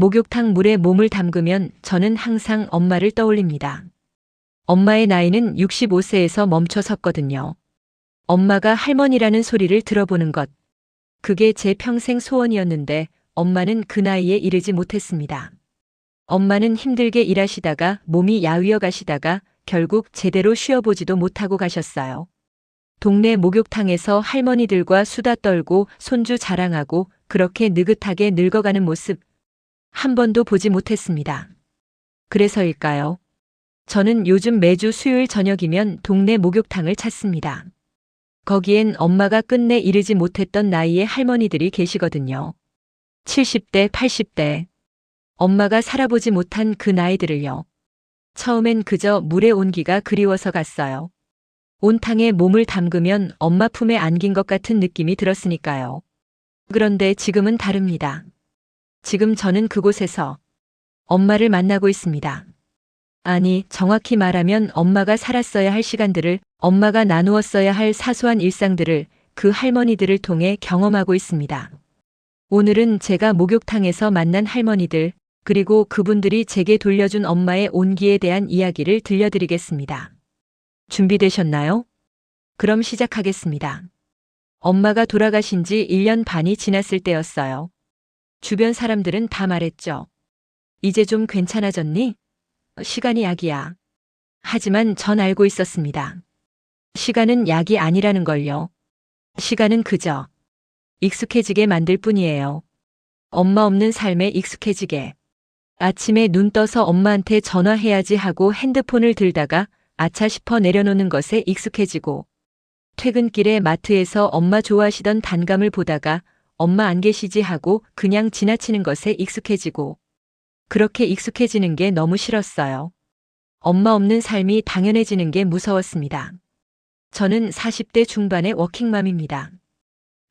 목욕탕 물에 몸을 담그면 저는 항상 엄마를 떠올립니다. 엄마의 나이는 65세에서 멈춰 섰거든요. 엄마가 할머니라는 소리를 들어보는 것. 그게 제 평생 소원이었는데 엄마는 그 나이에 이르지 못했습니다. 엄마는 힘들게 일하시다가 몸이 야위어 가시다가 결국 제대로 쉬어보지도 못하고 가셨어요. 동네 목욕탕에서 할머니들과 수다 떨고 손주 자랑하고 그렇게 느긋하게 늙어가는 모습 한 번도 보지 못했습니다. 그래서일까요? 저는 요즘 매주 수요일 저녁이면 동네 목욕탕을 찾습니다. 거기엔 엄마가 끝내 이르지 못했던 나이의 할머니들이 계시거든요. 70대, 80대. 엄마가 살아보지 못한 그 나이들을요. 처음엔 그저 물의 온기가 그리워서 갔어요. 온탕에 몸을 담그면 엄마 품에 안긴 것 같은 느낌이 들었으니까요. 그런데 지금은 다릅니다. 지금 저는 그곳에서 엄마를 만나고 있습니다. 아니, 정확히 말하면 엄마가 살았어야 할 시간들을, 엄마가 나누었어야 할 사소한 일상들을 그 할머니들을 통해 경험하고 있습니다. 오늘은 제가 목욕탕에서 만난 할머니들, 그리고 그분들이 제게 돌려준 엄마의 온기에 대한 이야기를 들려드리겠습니다. 준비되셨나요? 그럼 시작하겠습니다. 엄마가 돌아가신 지 1년 반이 지났을 때였어요. 주변 사람들은 다 말했죠. 이제 좀 괜찮아졌니? 시간이 약이야. 하지만 전 알고 있었습니다. 시간은 약이 아니라는 걸요. 시간은 그저 익숙해지게 만들 뿐이에요. 엄마 없는 삶에 익숙해지게. 아침에 눈 떠서 엄마한테 전화해야지 하고 핸드폰을 들다가 아차 싶어 내려놓는 것에 익숙해지고, 퇴근길에 마트에서 엄마 좋아하시던 단감을 보다가 엄마 안 계시지 하고 그냥 지나치는 것에 익숙해지고, 그렇게 익숙해지는 게 너무 싫었어요. 엄마 없는 삶이 당연해지는 게 무서웠습니다. 저는 40대 중반의 워킹맘입니다.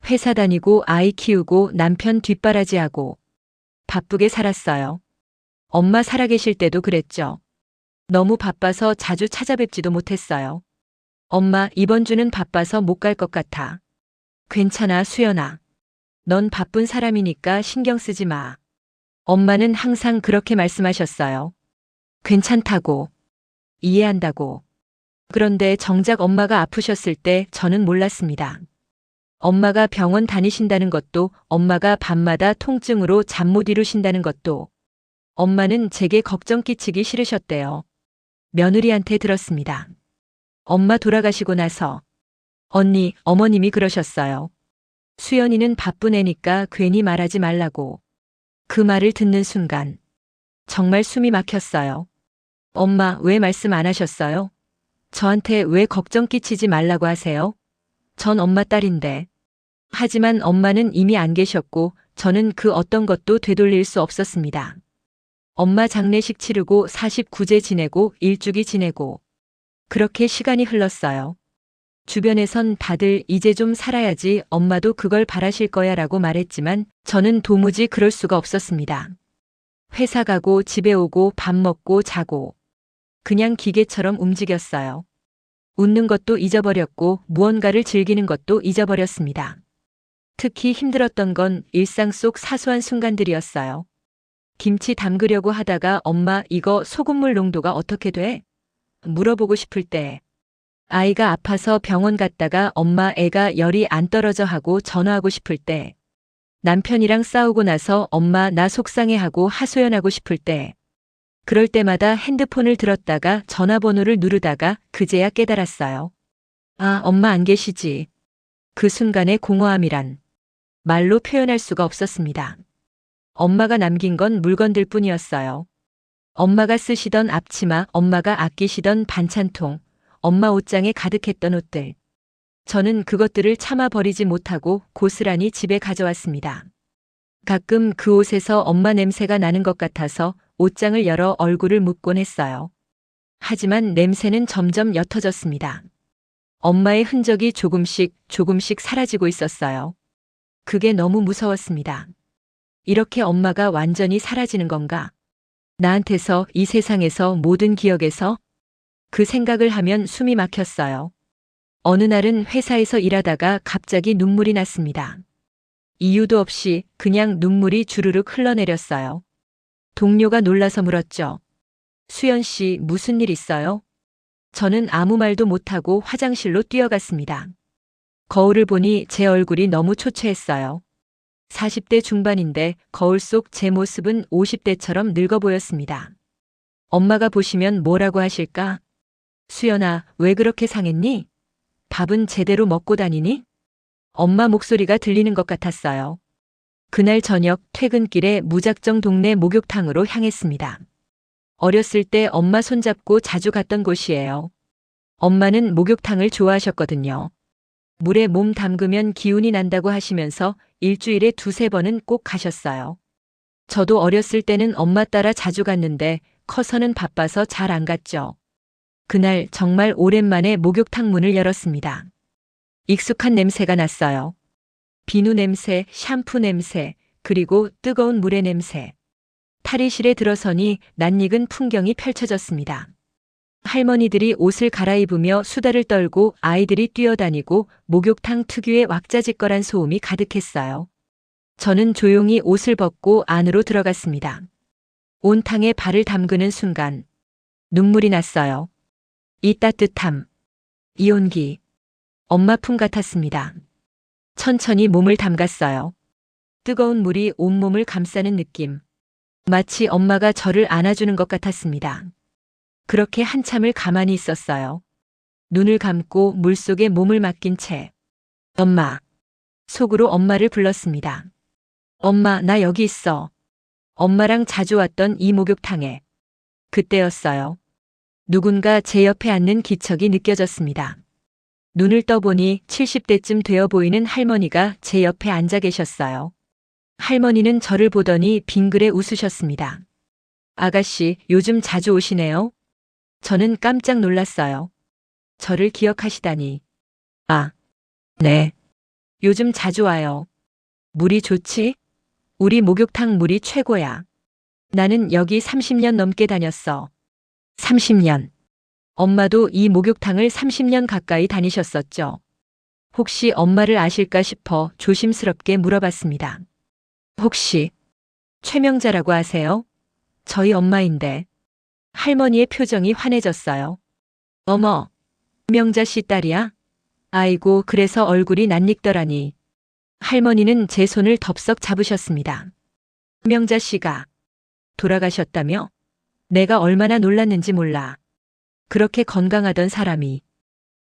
회사 다니고 아이 키우고 남편 뒷바라지하고 바쁘게 살았어요. 엄마 살아계실 때도 그랬죠. 너무 바빠서 자주 찾아뵙지도 못했어요. 엄마, 이번 주는 바빠서 못 갈 것 같아. 괜찮아, 수연아. 넌 바쁜 사람이니까 신경 쓰지 마. 엄마는 항상 그렇게 말씀하셨어요. 괜찮다고. 이해한다고. 그런데 정작 엄마가 아프셨을 때 저는 몰랐습니다. 엄마가 병원 다니신다는 것도, 엄마가 밤마다 통증으로 잠 못 이루신다는 것도, 엄마는 제게 걱정 끼치기 싫으셨대요. 며느리한테 들었습니다. 엄마 돌아가시고 나서 언니, 어머님이 그러셨어요. 수연이는 바쁜 애니까 괜히 말하지 말라고. 그 말을 듣는 순간 정말 숨이 막혔어요. 엄마, 왜 말씀 안 하셨어요? 저한테 왜 걱정 끼치지 말라고 하세요? 전 엄마 딸인데. 하지만 엄마는 이미 안 계셨고 저는 그 어떤 것도 되돌릴 수 없었습니다. 엄마 장례식 치르고 49제 지내고 일주기 지내고 그렇게 시간이 흘렀어요. 주변에선 다들 이제 좀 살아야지, 엄마도 그걸 바라실 거야 라고 말했지만 저는 도무지 그럴 수가 없었습니다. 회사 가고 집에 오고 밥 먹고 자고 그냥 기계처럼 움직였어요. 웃는 것도 잊어버렸고 무언가를 즐기는 것도 잊어버렸습니다. 특히 힘들었던 건 일상 속 사소한 순간들이었어요. 김치 담그려고 하다가 엄마, 이거 소금물 농도가 어떻게 돼? 물어보고 싶을 때, 아이가 아파서 병원 갔다가 엄마, 애가 열이 안 떨어져 하고 전화하고 싶을 때, 남편이랑 싸우고 나서 엄마, 나 속상해 하고 하소연하고 싶을 때, 그럴 때마다 핸드폰을 들었다가 전화번호를 누르다가 그제야 깨달았어요. 아, 엄마 안 계시지. 그 순간의 공허함이란 말로 표현할 수가 없었습니다. 엄마가 남긴 건 물건들 뿐이었어요. 엄마가 쓰시던 앞치마, 엄마가 아끼시던 반찬통, 엄마 옷장에 가득했던 옷들. 저는 그것들을 참아 버리지 못하고 고스란히 집에 가져왔습니다. 가끔 그 옷에서 엄마 냄새가 나는 것 같아서 옷장을 열어 얼굴을 묻곤 했어요. 하지만 냄새는 점점 옅어졌습니다. 엄마의 흔적이 조금씩 사라지고 있었어요. 그게 너무 무서웠습니다. 이렇게 엄마가 완전히 사라지는 건가? 나한테서, 이 세상에서, 모든 기억에서? 그 생각을 하면 숨이 막혔어요. 어느 날은 회사에서 일하다가 갑자기 눈물이 났습니다. 이유도 없이 그냥 눈물이 주르륵 흘러내렸어요. 동료가 놀라서 물었죠. 수연 씨, 무슨 일 있어요? 저는 아무 말도 못하고 화장실로 뛰어갔습니다. 거울을 보니 제 얼굴이 너무 초췌했어요. 40대 중반인데 거울 속 제 모습은 50대처럼 늙어 보였습니다. 엄마가 보시면 뭐라고 하실까? 수연아, 왜 그렇게 상했니? 밥은 제대로 먹고 다니니? 엄마 목소리가 들리는 것 같았어요. 그날 저녁 퇴근길에 무작정 동네 목욕탕으로 향했습니다. 어렸을 때 엄마 손잡고 자주 갔던 곳이에요. 엄마는 목욕탕을 좋아하셨거든요. 물에 몸 담그면 기운이 난다고 하시면서 일주일에 2~3번은 꼭 가셨어요. 저도 어렸을 때는 엄마 따라 자주 갔는데 커서는 바빠서 잘 안 갔죠. 그날 정말 오랜만에 목욕탕 문을 열었습니다. 익숙한 냄새가 났어요. 비누 냄새, 샴푸 냄새, 그리고 뜨거운 물의 냄새. 탈의실에 들어서니 낯익은 풍경이 펼쳐졌습니다. 할머니들이 옷을 갈아입으며 수다를 떨고 아이들이 뛰어다니고 목욕탕 특유의 왁자지껄한 소음이 가득했어요. 저는 조용히 옷을 벗고 안으로 들어갔습니다. 온탕에 발을 담그는 순간 눈물이 났어요. 이 따뜻함, 이 온기, 엄마 품 같았습니다. 천천히 몸을 담갔어요. 뜨거운 물이 온몸을 감싸는 느낌. 마치 엄마가 저를 안아주는 것 같았습니다. 그렇게 한참을 가만히 있었어요. 눈을 감고 물속에 몸을 맡긴 채 엄마, 속으로 엄마를 불렀습니다. 엄마, 나 여기 있어. 엄마랑 자주 왔던 이 목욕탕에. 그때였어요. 누군가 제 옆에 앉는 기척이 느껴졌습니다. 눈을 떠보니 70대쯤 되어 보이는 할머니가 제 옆에 앉아 계셨어요. 할머니는 저를 보더니 빙그레 웃으셨습니다. 아가씨, 요즘 자주 오시네요? 저는 깜짝 놀랐어요. 저를 기억하시다니. 아, 네. 요즘 자주 와요. 물이 좋지? 우리 목욕탕 물이 최고야. 나는 여기 30년 넘게 다녔어. 30년. 엄마도 이 목욕탕을 30년 가까이 다니셨었죠. 혹시 엄마를 아실까 싶어 조심스럽게 물어봤습니다. 혹시 최명자라고 아세요? 저희 엄마인데. 할머니의 표정이 환해졌어요. 어머, 명자 씨 딸이야? 아이고, 그래서 얼굴이 낯익더라니. 할머니는 제 손을 덥석 잡으셨습니다. 명자 씨가 돌아가셨다며? 내가 얼마나 놀랐는지 몰라. 그렇게 건강하던 사람이.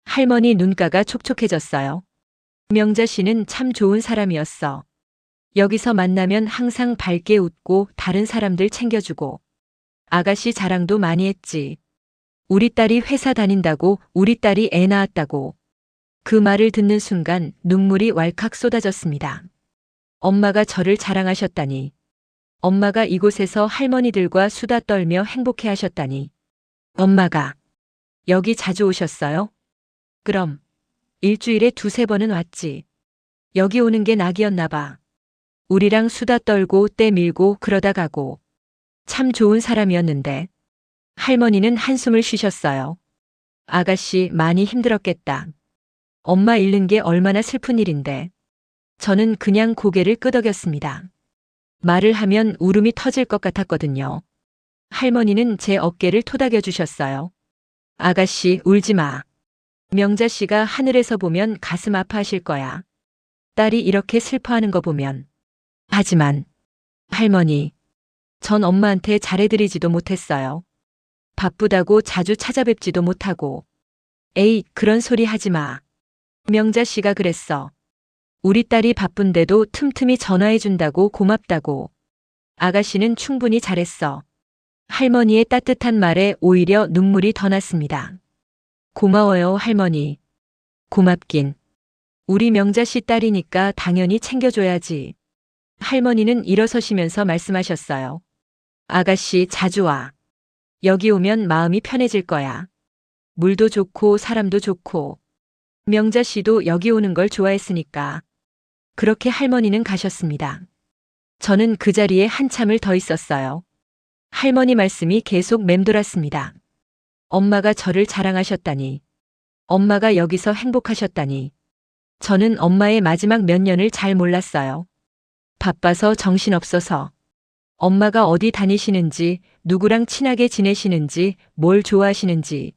할머니 눈가가 촉촉해졌어요. 명자 씨는 참 좋은 사람이었어. 여기서 만나면 항상 밝게 웃고 다른 사람들 챙겨주고. 아가씨 자랑도 많이 했지. 우리 딸이 회사 다닌다고, 우리 딸이 애 낳았다고. 그 말을 듣는 순간 눈물이 왈칵 쏟아졌습니다. 엄마가 저를 자랑하셨다니. 엄마가 이곳에서 할머니들과 수다 떨며 행복해 하셨다니. 엄마가 여기 자주 오셨어요? 그럼 일주일에 2~3번은 왔지. 여기 오는 게 낙이었나 봐. 우리랑 수다 떨고 때 밀고 그러다 가고. 참 좋은 사람이었는데. 할머니는 한숨을 쉬셨어요. 아가씨 많이 힘들었겠다. 엄마 잃는 게 얼마나 슬픈 일인데. 저는 그냥 고개를 끄덕였습니다. 말을 하면 울음이 터질 것 같았거든요. 할머니는 제 어깨를 토닥여 주셨어요. 아가씨, 울지 마. 명자 씨가 하늘에서 보면 가슴 아파하실 거야. 딸이 이렇게 슬퍼하는 거 보면. 하지만 할머니, 전 엄마한테 잘해드리지도 못했어요. 바쁘다고 자주 찾아뵙지도 못하고. 에이, 그런 소리 하지 마. 명자 씨가 그랬어. 우리 딸이 바쁜데도 틈틈이 전화해준다고 고맙다고. 아가씨는 충분히 잘했어. 할머니의 따뜻한 말에 오히려 눈물이 더 났습니다. 고마워요, 할머니. 고맙긴. 우리 명자 씨 딸이니까 당연히 챙겨줘야지. 할머니는 일어서시면서 말씀하셨어요. 아가씨 자주 와. 여기 오면 마음이 편해질 거야. 물도 좋고 사람도 좋고. 명자 씨도 여기 오는 걸 좋아했으니까. 그렇게 할머니는 가셨습니다. 저는 그 자리에 한참을 더 있었어요. 할머니 말씀이 계속 맴돌았습니다. 엄마가 저를 자랑하셨다니. 엄마가 여기서 행복하셨다니. 저는 엄마의 마지막 몇 년을 잘 몰랐어요. 바빠서 정신없어서. 엄마가 어디 다니시는지, 누구랑 친하게 지내시는지, 뭘 좋아하시는지.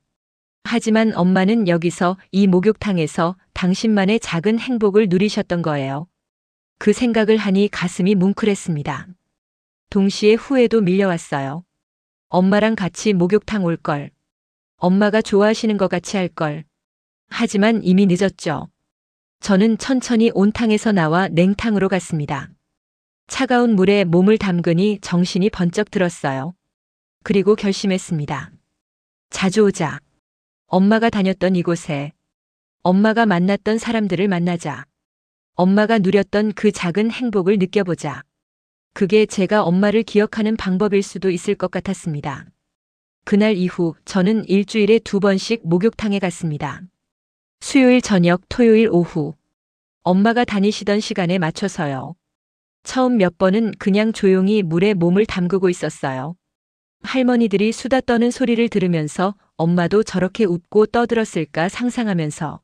하지만 엄마는 여기서 이 목욕탕에서 당신만의 작은 행복을 누리셨던 거예요. 그 생각을 하니 가슴이 뭉클했습니다. 동시에 후회도 밀려왔어요. 엄마랑 같이 목욕탕 올 걸. 엄마가 좋아하시는 것 같이 할 걸. 하지만 이미 늦었죠. 저는 천천히 온탕에서 나와 냉탕으로 갔습니다. 차가운 물에 몸을 담그니 정신이 번쩍 들었어요. 그리고 결심했습니다. 자주 오자. 엄마가 다녔던 이곳에. 엄마가 만났던 사람들을 만나자. 엄마가 누렸던 그 작은 행복을 느껴보자. 그게 제가 엄마를 기억하는 방법일 수도 있을 것 같았습니다. 그날 이후 저는 일주일에 2번씩 목욕탕에 갔습니다. 수요일 저녁, 토요일 오후. 엄마가 다니시던 시간에 맞춰서요. 처음 몇 번은 그냥 조용히 물에 몸을 담그고 있었어요. 할머니들이 수다 떠는 소리를 들으면서 엄마도 저렇게 웃고 떠들었을까 상상하면서.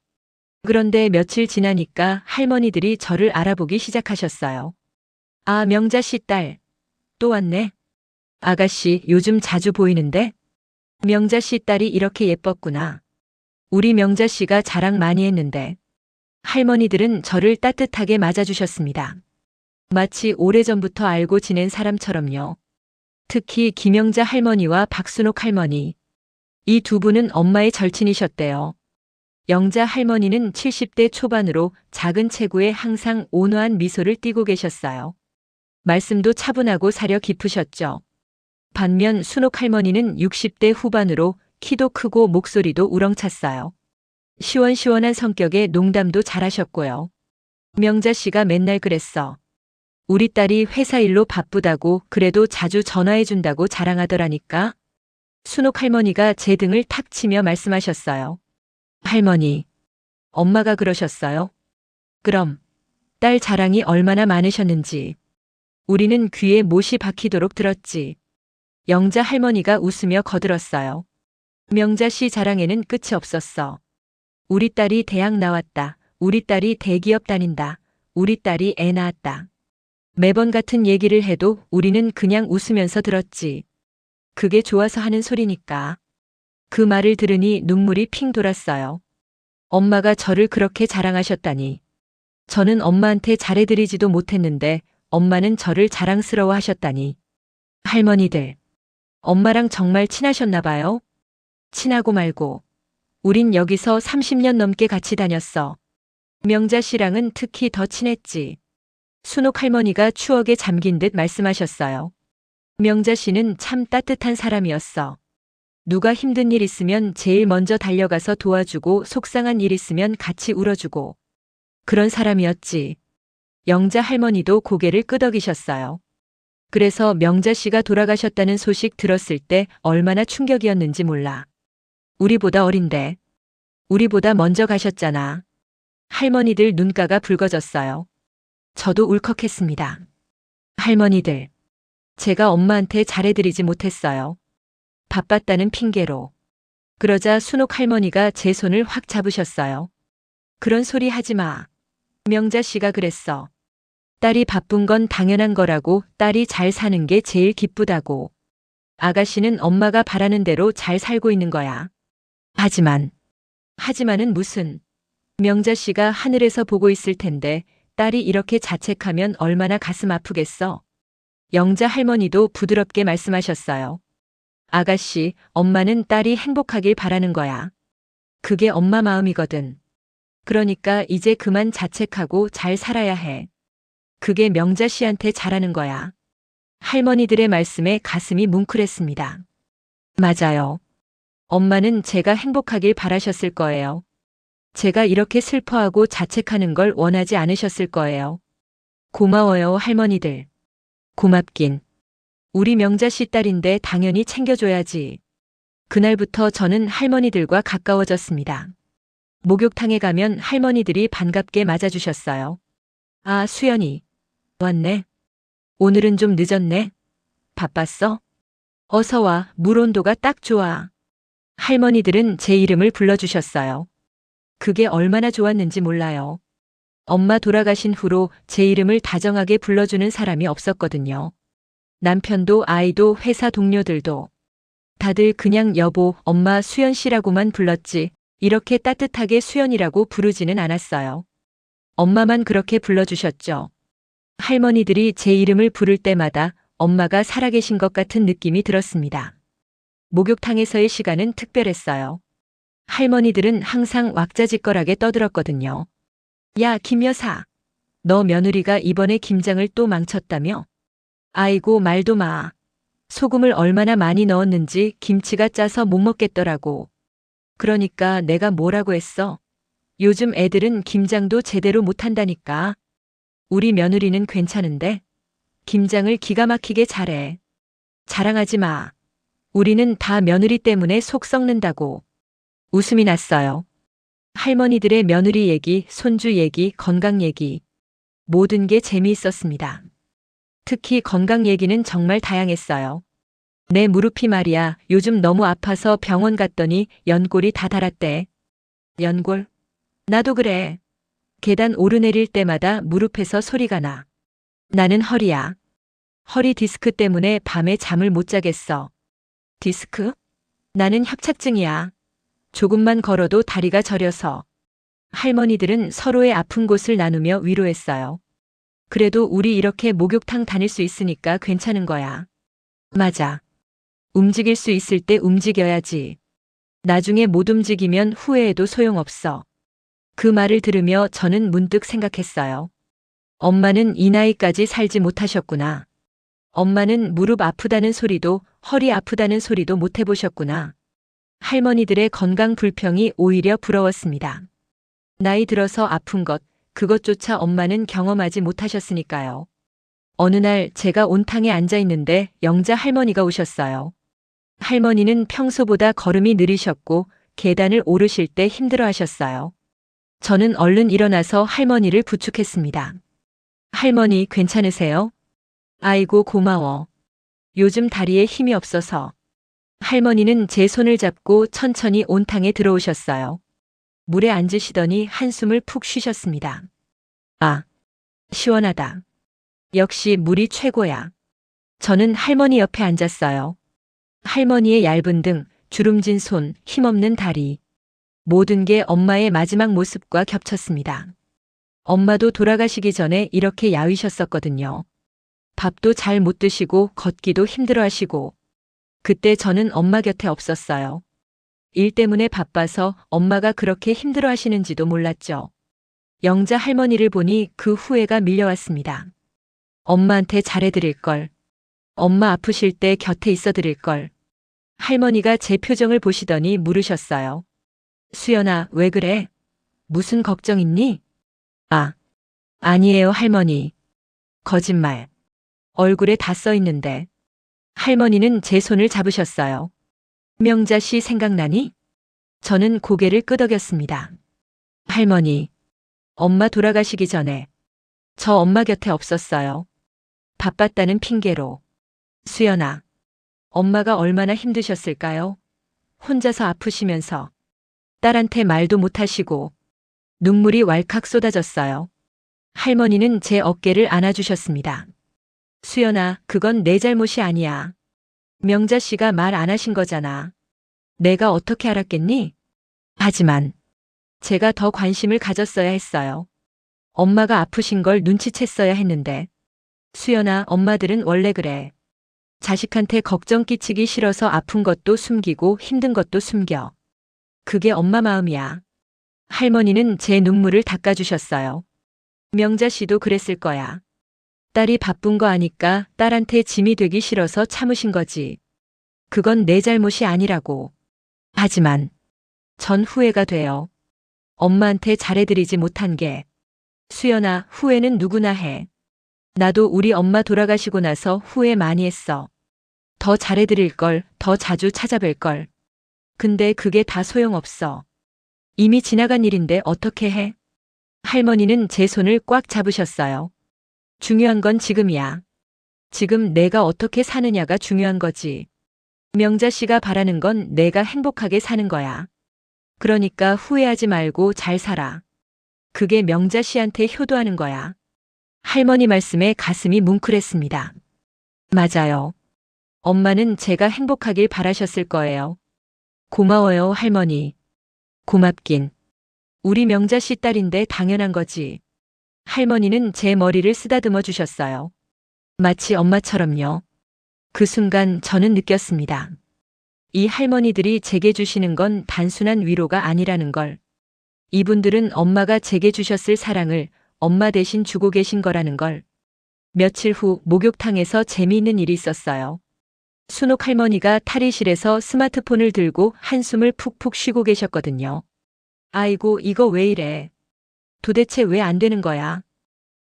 그런데 며칠 지나니까 할머니들이 저를 알아보기 시작하셨어요. 아, 명자 씨 딸. 또 왔네. 아가씨, 요즘 자주 보이는데? 명자 씨 딸이 이렇게 예뻤구나. 우리 명자 씨가 자랑 많이 했는데. 할머니들은 저를 따뜻하게 맞아주셨습니다. 마치 오래전부터 알고 지낸 사람처럼요. 특히 김영자 할머니와 박순옥 할머니. 이 두 분은 엄마의 절친이셨대요. 영자 할머니는 70대 초반으로 작은 체구에 항상 온화한 미소를 띠고 계셨어요. 말씀도 차분하고 사려 깊으셨죠. 반면 순옥 할머니는 60대 후반으로 키도 크고 목소리도 우렁찼어요. 시원시원한 성격에 농담도 잘하셨고요. 명자 씨가 맨날 그랬어. 우리 딸이 회사 일로 바쁘다고 그래도 자주 전화해준다고 자랑하더라니까. 순옥 할머니가 제 등을 탁 치며 말씀하셨어요. 할머니, 엄마가 그러셨어요? 그럼 딸 자랑이 얼마나 많으셨는지. 우리는 귀에 못이 박히도록 들었지. 영자 할머니가 웃으며 거들었어요. 명자 씨 자랑에는 끝이 없었어. 우리 딸이 대학 나왔다. 우리 딸이 대기업 다닌다. 우리 딸이 애 낳았다. 매번 같은 얘기를 해도 우리는 그냥 웃으면서 들었지. 그게 좋아서 하는 소리니까. 그 말을 들으니 눈물이 핑 돌았어요. 엄마가 저를 그렇게 자랑하셨다니. 저는 엄마한테 잘해드리지도 못했는데 엄마는 저를 자랑스러워 하셨다니. 할머니들, 엄마랑 정말 친하셨나 봐요? 친하고 말고. 우린 여기서 30년 넘게 같이 다녔어. 명자 씨랑은 특히 더 친했지. 순옥 할머니가 추억에 잠긴 듯 말씀하셨어요. 명자 씨는 참 따뜻한 사람이었어. 누가 힘든 일 있으면 제일 먼저 달려가서 도와주고 속상한 일 있으면 같이 울어주고. 그런 사람이었지. 영자 할머니도 고개를 끄덕이셨어요. 그래서 명자 씨가 돌아가셨다는 소식 들었을 때 얼마나 충격이었는지 몰라. 우리보다 어린데. 우리보다 먼저 가셨잖아. 할머니들 눈가가 붉어졌어요. 저도 울컥했습니다. 할머니들, 제가 엄마한테 잘해드리지 못했어요. 바빴다는 핑계로. 그러자 순옥 할머니가 제 손을 확 잡으셨어요. 그런 소리 하지 마. 명자 씨가 그랬어. 딸이 바쁜 건 당연한 거라고, 딸이 잘 사는 게 제일 기쁘다고. 아가씨는 엄마가 바라는 대로 잘 살고 있는 거야. 하지만은 무슨. 명자 씨가 하늘에서 보고 있을 텐데 딸이 이렇게 자책하면 얼마나 가슴 아프겠어. 영자 할머니도 부드럽게 말씀하셨어요. 아가씨, 엄마는 딸이 행복하길 바라는 거야. 그게 엄마 마음이거든. 그러니까 이제 그만 자책하고 잘 살아야 해. 그게 명자 씨한테 잘하는 거야. 할머니들의 말씀에 가슴이 뭉클했습니다. 맞아요. 엄마는 제가 행복하길 바라셨을 거예요. 제가 이렇게 슬퍼하고 자책하는 걸 원하지 않으셨을 거예요. 고마워요, 할머니들. 고맙긴. 우리 명자 씨 딸인데 당연히 챙겨줘야지. 그날부터 저는 할머니들과 가까워졌습니다. 목욕탕에 가면 할머니들이 반갑게 맞아주셨어요. 아, 수연이. 왔네. 오늘은 좀 늦었네. 바빴어? 어서 와, 물 온도가 딱 좋아. 할머니들은 제 이름을 불러주셨어요. 그게 얼마나 좋았는지 몰라요. 엄마 돌아가신 후로 제 이름을 다정하게 불러주는 사람이 없었거든요. 남편도 아이도 회사 동료들도 다들 그냥 여보, 엄마 수연 씨라고만 불렀지 이렇게 따뜻하게 수연이라고 부르지는 않았어요. 엄마만 그렇게 불러주셨죠. 할머니들이 제 이름을 부를 때마다 엄마가 살아계신 것 같은 느낌이 들었습니다. 목욕탕에서의 시간은 특별했어요. 할머니들은 항상 왁자지껄하게 떠들었거든요. 야, 김 여사. 너 며느리가 이번에 김장을 또 망쳤다며? 아이고, 말도 마. 소금을 얼마나 많이 넣었는지 김치가 짜서 못 먹겠더라고. 그러니까 내가 뭐라고 했어? 요즘 애들은 김장도 제대로 못한다니까. 우리 며느리는 괜찮은데? 김장을 기가 막히게 잘해. 자랑하지 마. 우리는 다 며느리 때문에 속 썩는다고. 웃음이 났어요. 할머니들의 며느리 얘기, 손주 얘기, 건강 얘기. 모든 게 재미있었습니다. 특히 건강 얘기는 정말 다양했어요. 내 무릎이 말이야, 요즘 너무 아파서 병원 갔더니 연골이 다 닳았대. 연골? 나도 그래. 계단 오르내릴 때마다 무릎에서 소리가 나. 나는 허리야. 허리 디스크 때문에 밤에 잠을 못 자겠어. 디스크? 나는 협착증이야. 조금만 걸어도 다리가 저려서. 할머니들은 서로의 아픈 곳을 나누며 위로했어요. 그래도 우리 이렇게 목욕탕 다닐 수 있으니까 괜찮은 거야. 맞아. 움직일 수 있을 때 움직여야지. 나중에 못 움직이면 후회해도 소용없어. 그 말을 들으며 저는 문득 생각했어요. 엄마는 이 나이까지 살지 못하셨구나. 엄마는 무릎 아프다는 소리도 허리 아프다는 소리도 못 해보셨구나. 할머니들의 건강 불평이 오히려 부러웠습니다. 나이 들어서 아픈 것, 그것조차 엄마는 경험하지 못하셨으니까요. 어느 날 제가 온탕에 앉아 있는데 영자 할머니가 오셨어요. 할머니는 평소보다 걸음이 느리셨고 계단을 오르실 때 힘들어 하셨어요. 저는 얼른 일어나서 할머니를 부축했습니다. 할머니 괜찮으세요? 아이고 고마워. 요즘 다리에 힘이 없어서. 할머니는 제 손을 잡고 천천히 온탕에 들어오셨어요. 물에 앉으시더니 한숨을 푹 쉬셨습니다. 아, 시원하다. 역시 물이 최고야. 저는 할머니 옆에 앉았어요. 할머니의 얇은 등, 주름진 손, 힘없는 다리. 모든 게 엄마의 마지막 모습과 겹쳤습니다. 엄마도 돌아가시기 전에 이렇게 야위셨었거든요. 밥도 잘 못 드시고 걷기도 힘들어 하시고. 그때 저는 엄마 곁에 없었어요. 일 때문에 바빠서 엄마가 그렇게 힘들어 하시는지도 몰랐죠. 영자 할머니를 보니 그 후회가 밀려왔습니다. 엄마한테 잘해드릴 걸. 엄마 아프실 때 곁에 있어 드릴 걸. 할머니가 제 표정을 보시더니 물으셨어요. 수연아, 왜 그래? 무슨 걱정 있니? 아, 아니에요, 할머니. 거짓말. 얼굴에 다 써 있는데. 할머니는 제 손을 잡으셨어요. 명자 씨 생각나니? 저는 고개를 끄덕였습니다. 할머니, 엄마 돌아가시기 전에 저 엄마 곁에 없었어요. 바빴다는 핑계로. 수연아, 엄마가 얼마나 힘드셨을까요? 혼자서 아프시면서 딸한테 말도 못하시고 눈물이 왈칵 쏟아졌어요. 할머니는 제 어깨를 안아주셨습니다. 수연아, 그건 내 잘못이 아니야. 명자 씨가 말 안 하신 거잖아. 내가 어떻게 알았겠니? 하지만 제가 더 관심을 가졌어야 했어요. 엄마가 아프신 걸 눈치챘어야 했는데. 수연아, 엄마들은 원래 그래. 자식한테 걱정 끼치기 싫어서 아픈 것도 숨기고 힘든 것도 숨겨. 그게 엄마 마음이야. 할머니는 제 눈물을 닦아주셨어요. 명자 씨도 그랬을 거야. 딸이 바쁜 거 아니까 딸한테 짐이 되기 싫어서 참으신 거지. 그건 내 잘못이 아니라고. 하지만 전 후회가 돼요. 엄마한테 잘해드리지 못한 게. 수연아, 후회는 누구나 해. 나도 우리 엄마 돌아가시고 나서 후회 많이 했어. 더 잘해드릴 걸, 더 자주 찾아뵐 걸. 근데 그게 다 소용없어. 이미 지나간 일인데 어떻게 해? 할머니는 제 손을 꽉 잡으셨어요. 중요한 건 지금이야. 지금 내가 어떻게 사느냐가 중요한 거지. 명자 씨가 바라는 건 내가 행복하게 사는 거야. 그러니까 후회하지 말고 잘 살아. 그게 명자 씨한테 효도하는 거야. 할머니 말씀에 가슴이 뭉클했습니다. 맞아요. 엄마는 제가 행복하길 바라셨을 거예요. 고마워요, 할머니. 고맙긴. 우리 명자 씨 딸인데 당연한 거지. 할머니는 제 머리를 쓰다듬어 주셨어요. 마치 엄마처럼요. 그 순간 저는 느꼈습니다. 이 할머니들이 제게 주시는 건 단순한 위로가 아니라는 걸. 이분들은 엄마가 제게 주셨을 사랑을 엄마 대신 주고 계신 거라는 걸. 며칠 후 목욕탕에서 재미있는 일이 있었어요. 순옥 할머니가 탈의실에서 스마트폰을 들고 한숨을 푹푹 쉬고 계셨거든요. 아이고, 이거 왜 이래? 도대체 왜 안 되는 거야?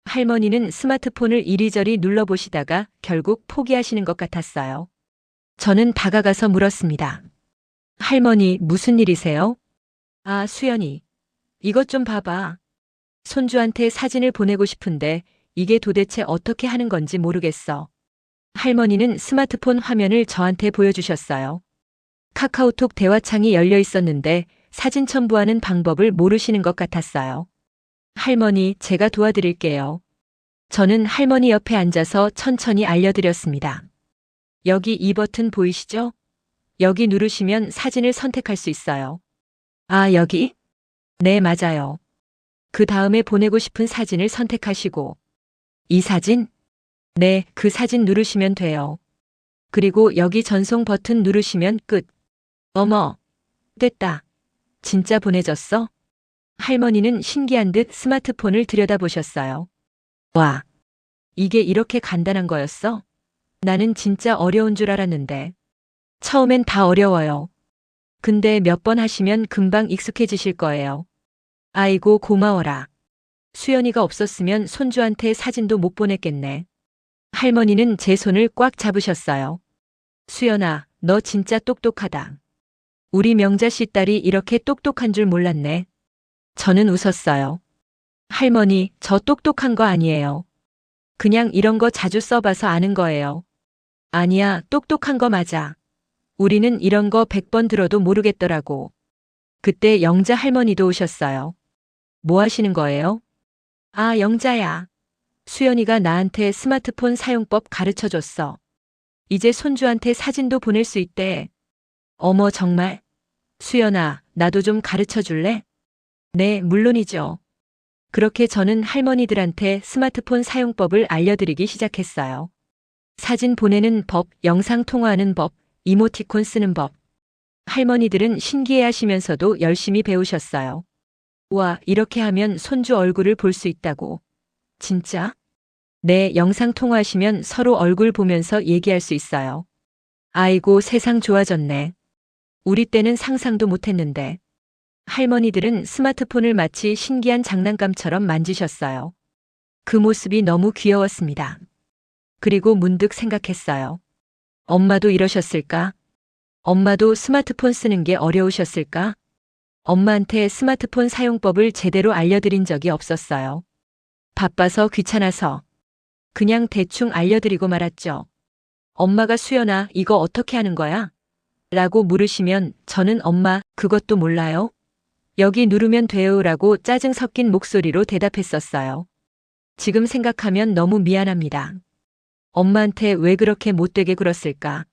할머니는 스마트폰을 이리저리 눌러보시다가 결국 포기하시는 것 같았어요. 저는 다가가서 물었습니다. 할머니, 무슨 일이세요? 아, 수연이. 이것 좀 봐봐. 손주한테 사진을 보내고 싶은데 이게 도대체 어떻게 하는 건지 모르겠어. 할머니는 스마트폰 화면을 저한테 보여주셨어요. 카카오톡 대화창이 열려 있었는데 사진 첨부하는 방법을 모르시는 것 같았어요. 할머니, 제가 도와드릴게요. 저는 할머니 옆에 앉아서 천천히 알려드렸습니다. 여기 이 버튼 보이시죠? 여기 누르시면 사진을 선택할 수 있어요. 아, 여기? 네, 맞아요. 그 다음에 보내고 싶은 사진을 선택하시고. 이 사진? 네, 그 사진 누르시면 돼요. 그리고 여기 전송 버튼 누르시면 끝. 어머, 됐다. 진짜 보내졌어? 할머니는 신기한 듯 스마트폰을 들여다보셨어요. 와, 이게 이렇게 간단한 거였어? 나는 진짜 어려운 줄 알았는데. 처음엔 다 어려워요. 근데 몇 번 하시면 금방 익숙해지실 거예요. 아이고, 고마워라. 수연이가 없었으면 손주한테 사진도 못 보냈겠네. 할머니는 제 손을 꽉 잡으셨어요. 수연아, 너 진짜 똑똑하다. 우리 명자 씨 딸이 이렇게 똑똑한 줄 몰랐네. 저는 웃었어요. 할머니, 저 똑똑한 거 아니에요. 그냥 이런 거 자주 써봐서 아는 거예요. 아니야, 똑똑한 거 맞아. 우리는 이런 거 100번 들어도 모르겠더라고. 그때 영자 할머니도 오셨어요. 뭐 하시는 거예요? 아, 영자야. 수연이가 나한테 스마트폰 사용법 가르쳐 줬어. 이제 손주한테 사진도 보낼 수 있대. 어머, 정말? 수연아, 나도 좀 가르쳐 줄래? 네, 물론이죠. 그렇게 저는 할머니들한테 스마트폰 사용법을 알려드리기 시작했어요. 사진 보내는 법, 영상 통화하는 법, 이모티콘 쓰는 법. 할머니들은 신기해 하시면서도 열심히 배우셨어요. 와, 이렇게 하면 손주 얼굴을 볼 수 있다고. 진짜? 네, 영상 통화하시면 서로 얼굴 보면서 얘기할 수 있어요. 아이고, 세상 좋아졌네. 우리 때는 상상도 못했는데. 할머니들은 스마트폰을 마치 신기한 장난감처럼 만지셨어요. 그 모습이 너무 귀여웠습니다. 그리고 문득 생각했어요. 엄마도 이러셨을까? 엄마도 스마트폰 쓰는 게 어려우셨을까? 엄마한테 스마트폰 사용법을 제대로 알려드린 적이 없었어요. 바빠서 귀찮아서 그냥 대충 알려드리고 말았죠. 엄마가 수연아, 이거 어떻게 하는 거야? 라고 물으시면 저는 엄마, 그것도 몰라요? 여기 누르면 돼요 라고 짜증 섞인 목소리로 대답했었어요. 지금 생각하면 너무 미안합니다. 엄마한테 왜 그렇게 못되게 굴었을까?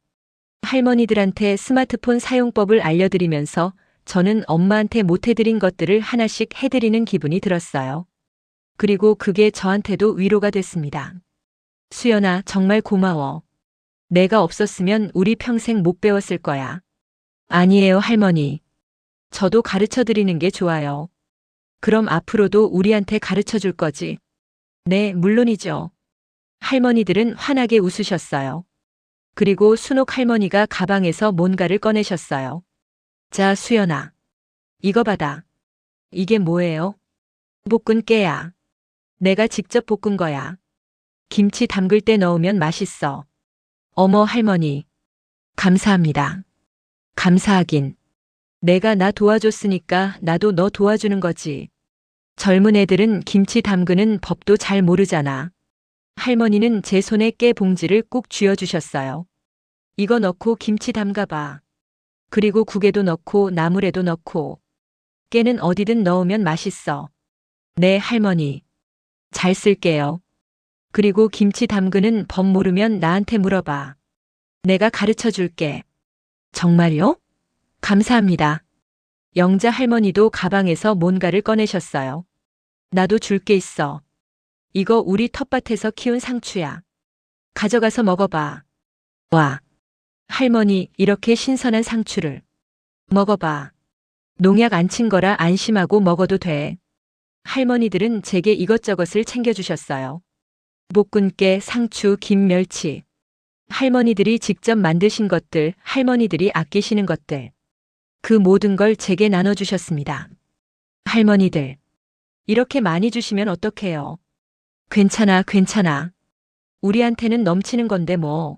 할머니들한테 스마트폰 사용법을 알려드리면서 저는 엄마한테 못해드린 것들을 하나씩 해드리는 기분이 들었어요. 그리고 그게 저한테도 위로가 됐습니다. 수연아, 정말 고마워. 내가 없었으면 우리 평생 못 배웠을 거야. 아니에요, 할머니. 저도 가르쳐 드리는 게 좋아요. 그럼 앞으로도 우리한테 가르쳐 줄 거지? 네, 물론이죠. 할머니들은 환하게 웃으셨어요. 그리고 순옥 할머니가 가방에서 뭔가를 꺼내셨어요. 자, 수연아. 이거 받아. 이게 뭐예요? 볶은 깨야. 내가 직접 볶은 거야. 김치 담글 때 넣으면 맛있어. 어머, 할머니. 감사합니다. 감사하긴. 내가 나 도와줬으니까 나도 너 도와주는 거지. 젊은 애들은 김치 담그는 법도 잘 모르잖아. 할머니는 제 손에 깨 봉지를 꾹 쥐어주셨어요. 이거 넣고 김치 담가봐. 그리고 국에도 넣고 나물에도 넣고. 깨는 어디든 넣으면 맛있어. 네, 할머니. 잘 쓸게요. 그리고 김치 담그는 법 모르면 나한테 물어봐. 내가 가르쳐 줄게. 정말요? 감사합니다. 영자 할머니도 가방에서 뭔가를 꺼내셨어요. 나도 줄 게 있어. 이거 우리 텃밭에서 키운 상추야. 가져가서 먹어봐. 와. 할머니, 이렇게 신선한 상추를. 먹어봐. 농약 안 친 거라 안심하고 먹어도 돼. 할머니들은 제게 이것저것을 챙겨주셨어요. 볶은깨, 상추, 김, 멸치. 할머니들이 직접 만드신 것들, 할머니들이 아끼시는 것들. 그 모든 걸 제게 나눠주셨습니다. 할머니들. 이렇게 많이 주시면 어떡해요? 괜찮아, 괜찮아. 우리한테는 넘치는 건데 뭐.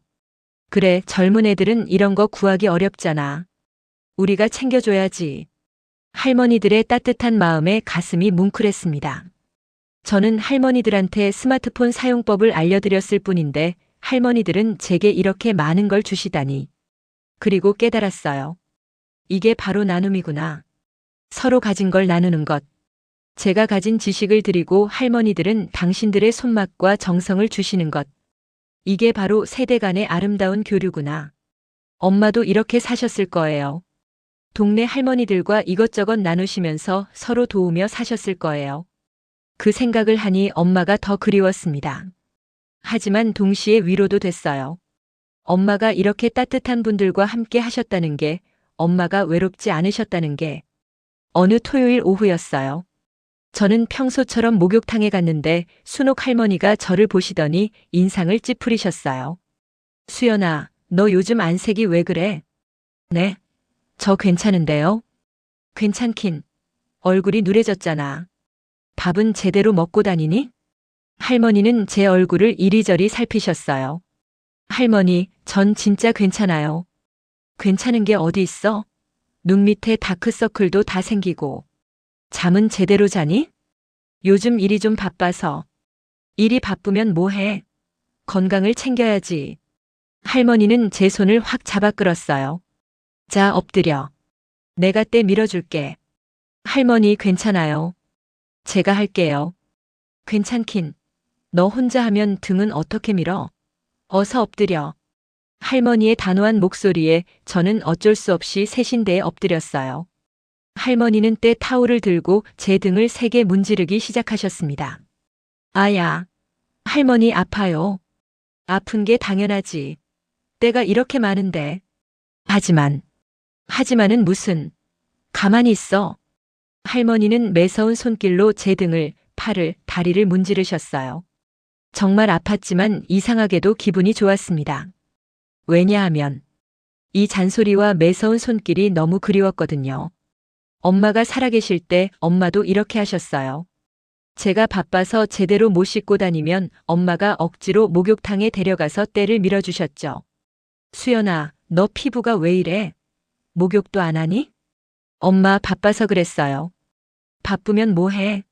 그래, 젊은 애들은 이런 거 구하기 어렵잖아. 우리가 챙겨줘야지. 할머니들의 따뜻한 마음에 가슴이 뭉클했습니다. 저는 할머니들한테 스마트폰 사용법을 알려드렸을 뿐인데 할머니들은 제게 이렇게 많은 걸 주시다니. 그리고 깨달았어요. 이게 바로 나눔이구나. 서로 가진 걸 나누는 것. 제가 가진 지식을 드리고 할머니들은 당신들의 손맛과 정성을 주시는 것. 이게 바로 세대 간의 아름다운 교류구나. 엄마도 이렇게 사셨을 거예요. 동네 할머니들과 이것저것 나누시면서 서로 도우며 사셨을 거예요. 그 생각을 하니 엄마가 더 그리웠습니다. 하지만 동시에 위로도 됐어요. 엄마가 이렇게 따뜻한 분들과 함께 하셨다는 게, 엄마가 외롭지 않으셨다는 게. 어느 토요일 오후였어요. 저는 평소처럼 목욕탕에 갔는데 순옥 할머니가 저를 보시더니 인상을 찌푸리셨어요. 수연아, 너 요즘 안색이 왜 그래? 네? 저 괜찮은데요? 괜찮긴. 얼굴이 누래졌잖아. 밥은 제대로 먹고 다니니? 할머니는 제 얼굴을 이리저리 살피셨어요. 할머니, 전 진짜 괜찮아요. 괜찮은 게 어디 있어? 눈 밑에 다크서클도 다 생기고. 잠은 제대로 자니? 요즘 일이 좀 바빠서. 일이 바쁘면 뭐 해? 건강을 챙겨야지. 할머니는 제 손을 확 잡아 끌었어요. 자, 엎드려. 내가 때 밀어줄게. 할머니, 괜찮아요. 제가 할게요. 괜찮긴. 너 혼자 하면 등은 어떻게 밀어? 어서 엎드려. 할머니의 단호한 목소리에 저는 어쩔 수 없이 세신대에 엎드렸어요. 할머니는 때 타올을 들고 제 등을 세게 문지르기 시작하셨습니다. 아야. 할머니 아파요. 아픈 게 당연하지. 때가 이렇게 많은데. 하지만은 무슨. 가만히 있어. 할머니는 매서운 손길로 제 등을, 팔을, 다리를 문지르셨어요. 정말 아팠지만 이상하게도 기분이 좋았습니다. 왜냐하면 이 잔소리와 매서운 손길이 너무 그리웠거든요. 엄마가 살아계실 때 엄마도 이렇게 하셨어요. 제가 바빠서 제대로 못 씻고 다니면 엄마가 억지로 목욕탕에 데려가서 때를 밀어주셨죠. 수연아, 너 피부가 왜 이래? 목욕도 안 하니? 엄마 바빠서 그랬어요. 바쁘면 뭐 해?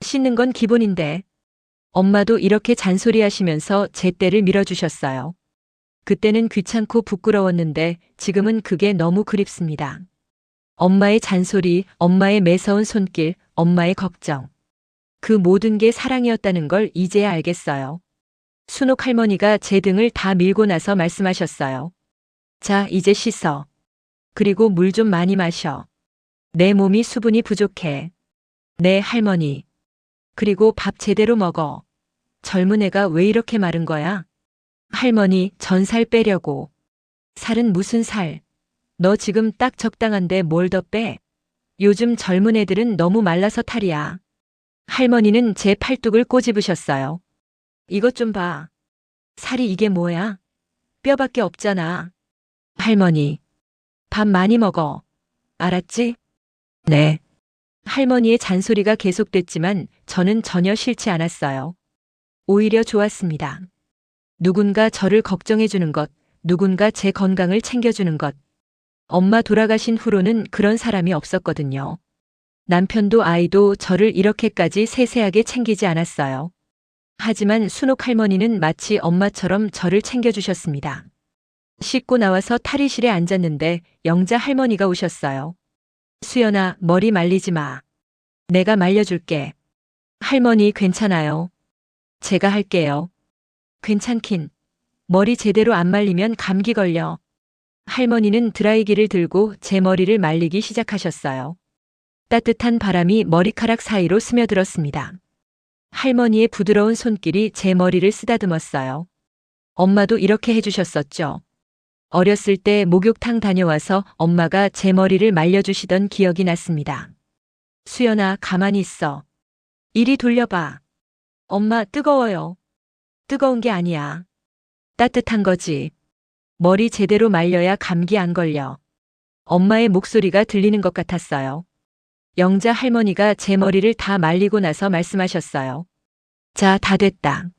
씻는 건 기본인데. 엄마도 이렇게 잔소리하시면서 제 때를 밀어주셨어요. 그때는 귀찮고 부끄러웠는데 지금은 그게 너무 그립습니다. 엄마의 잔소리, 엄마의 매서운 손길, 엄마의 걱정. 그 모든 게 사랑이었다는 걸 이제야 알겠어요. 순옥 할머니가 제 등을 다 밀고 나서 말씀하셨어요. 자, 이제 씻어. 그리고 물 좀 많이 마셔. 내 몸이 수분이 부족해. 네, 할머니. 그리고 밥 제대로 먹어. 젊은 애가 왜 이렇게 마른 거야? 할머니, 전 살 빼려고. 살은 무슨 살? 너 지금 딱 적당한데 뭘 더 빼? 요즘 젊은 애들은 너무 말라서 탈이야. 할머니는 제 팔뚝을 꼬집으셨어요. 이것 좀 봐. 살이 이게 뭐야? 뼈밖에 없잖아. 할머니, 밥 많이 먹어. 알았지? 네. 할머니의 잔소리가 계속됐지만 저는 전혀 싫지 않았어요. 오히려 좋았습니다. 누군가 저를 걱정해주는 것, 누군가 제 건강을 챙겨주는 것. 엄마 돌아가신 후로는 그런 사람이 없었거든요. 남편도 아이도 저를 이렇게까지 세세하게 챙기지 않았어요. 하지만 순옥 할머니는 마치 엄마처럼 저를 챙겨주셨습니다. 씻고 나와서 탈의실에 앉았는데 영자 할머니가 오셨어요. 수연아, 머리 말리지 마. 내가 말려줄게. 할머니 괜찮아요. 제가 할게요. 괜찮긴. 머리 제대로 안 말리면 감기 걸려. 할머니는 드라이기를 들고 제 머리를 말리기 시작하셨어요. 따뜻한 바람이 머리카락 사이로 스며들었습니다. 할머니의 부드러운 손길이 제 머리를 쓰다듬었어요. 엄마도 이렇게 해주셨었죠. 어렸을 때 목욕탕 다녀와서 엄마가 제 머리를 말려주시던 기억이 났습니다. 수연아, 가만히 있어. 이리 돌려봐. 엄마, 뜨거워요. 뜨거운 게 아니야. 따뜻한 거지. 머리 제대로 말려야 감기 안 걸려. 엄마의 목소리가 들리는 것 같았어요. 영자 할머니가 제 머리를 다 말리고 나서 말씀하셨어요. 자, 다 됐다.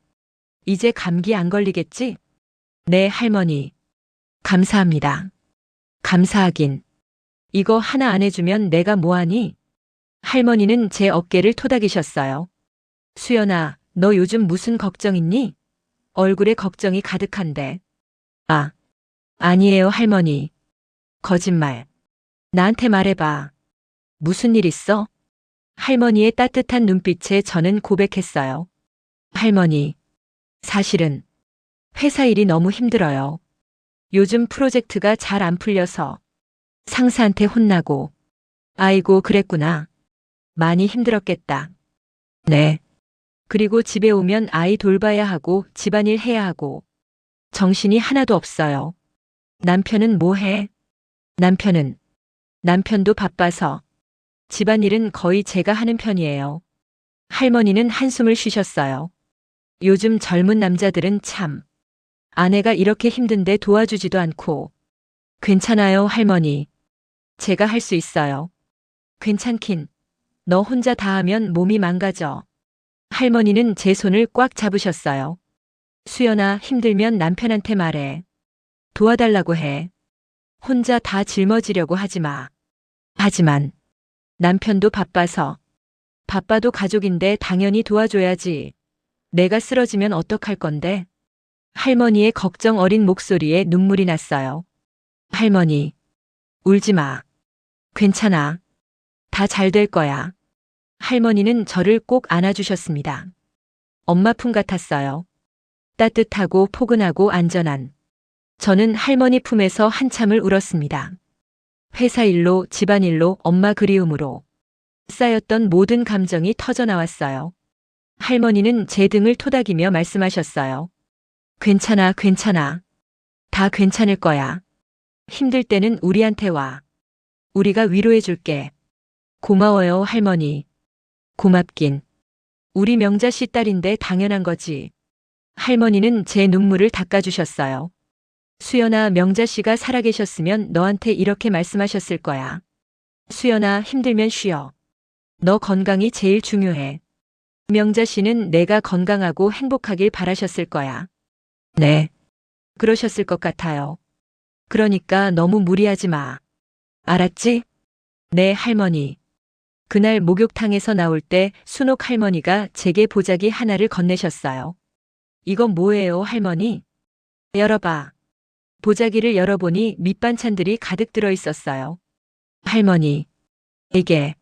이제 감기 안 걸리겠지? 네, 할머니. 감사합니다. 감사하긴. 이거 하나 안 해주면 내가 뭐하니? 할머니는 제 어깨를 토닥이셨어요. 수연아, 너 요즘 무슨 걱정 있니? 얼굴에 걱정이 가득한데. 아, 아니에요, 할머니. 거짓말. 나한테 말해봐. 무슨 일 있어? 할머니의 따뜻한 눈빛에 저는 고백했어요. 할머니, 사실은 회사 일이 너무 힘들어요. 요즘 프로젝트가 잘 안 풀려서 상사한테 혼나고. 아이고, 그랬구나. 많이 힘들었겠다. 네. 그리고 집에 오면 아이 돌봐야 하고 집안일 해야 하고 정신이 하나도 없어요. 남편은 뭐 해? 남편도 바빠서 집안일은 거의 제가 하는 편이에요. 할머니는 한숨을 쉬셨어요. 요즘 젊은 남자들은 참, 아내가 이렇게 힘든데 도와주지도 않고. 괜찮아요, 할머니. 제가 할 수 있어요. 괜찮긴. 너 혼자 다 하면 몸이 망가져. 할머니는 제 손을 꽉 잡으셨어요. 수연아, 힘들면 남편한테 말해. 도와달라고 해. 혼자 다 짊어지려고 하지 마. 하지만 남편도 바빠서. 바빠도 가족인데 당연히 도와줘야지. 내가 쓰러지면 어떡할 건데? 할머니의 걱정 어린 목소리에 눈물이 났어요. 할머니, 울지 마. 괜찮아. 다 잘 될 거야. 할머니는 저를 꼭 안아주셨습니다. 엄마 품 같았어요. 따뜻하고 포근하고 안전한. 저는 할머니 품에서 한참을 울었습니다. 회사 일로, 집안일로, 엄마 그리움으로 쌓였던 모든 감정이 터져 나왔어요. 할머니는 제 등을 토닥이며 말씀하셨어요. 괜찮아, 괜찮아. 다 괜찮을 거야. 힘들 때는 우리한테 와. 우리가 위로해 줄게. 고마워요, 할머니. 고맙긴. 우리 명자 씨 딸인데 당연한 거지. 할머니는 제 눈물을 닦아주셨어요. 수연아, 명자 씨가 살아계셨으면 너한테 이렇게 말씀하셨을 거야. 수연아, 힘들면 쉬어. 너 건강이 제일 중요해. 명자 씨는 내가 건강하고 행복하길 바라셨을 거야. 네. 그러셨을 것 같아요. 그러니까 너무 무리하지 마. 알았지? 네, 할머니. 그날 목욕탕에서 나올 때 순옥 할머니가 제게 보자기 하나를 건네셨어요. 이건 뭐예요, 할머니? 열어봐. 보자기를 열어보니 밑반찬들이 가득 들어 있었어요. 할머니, 이게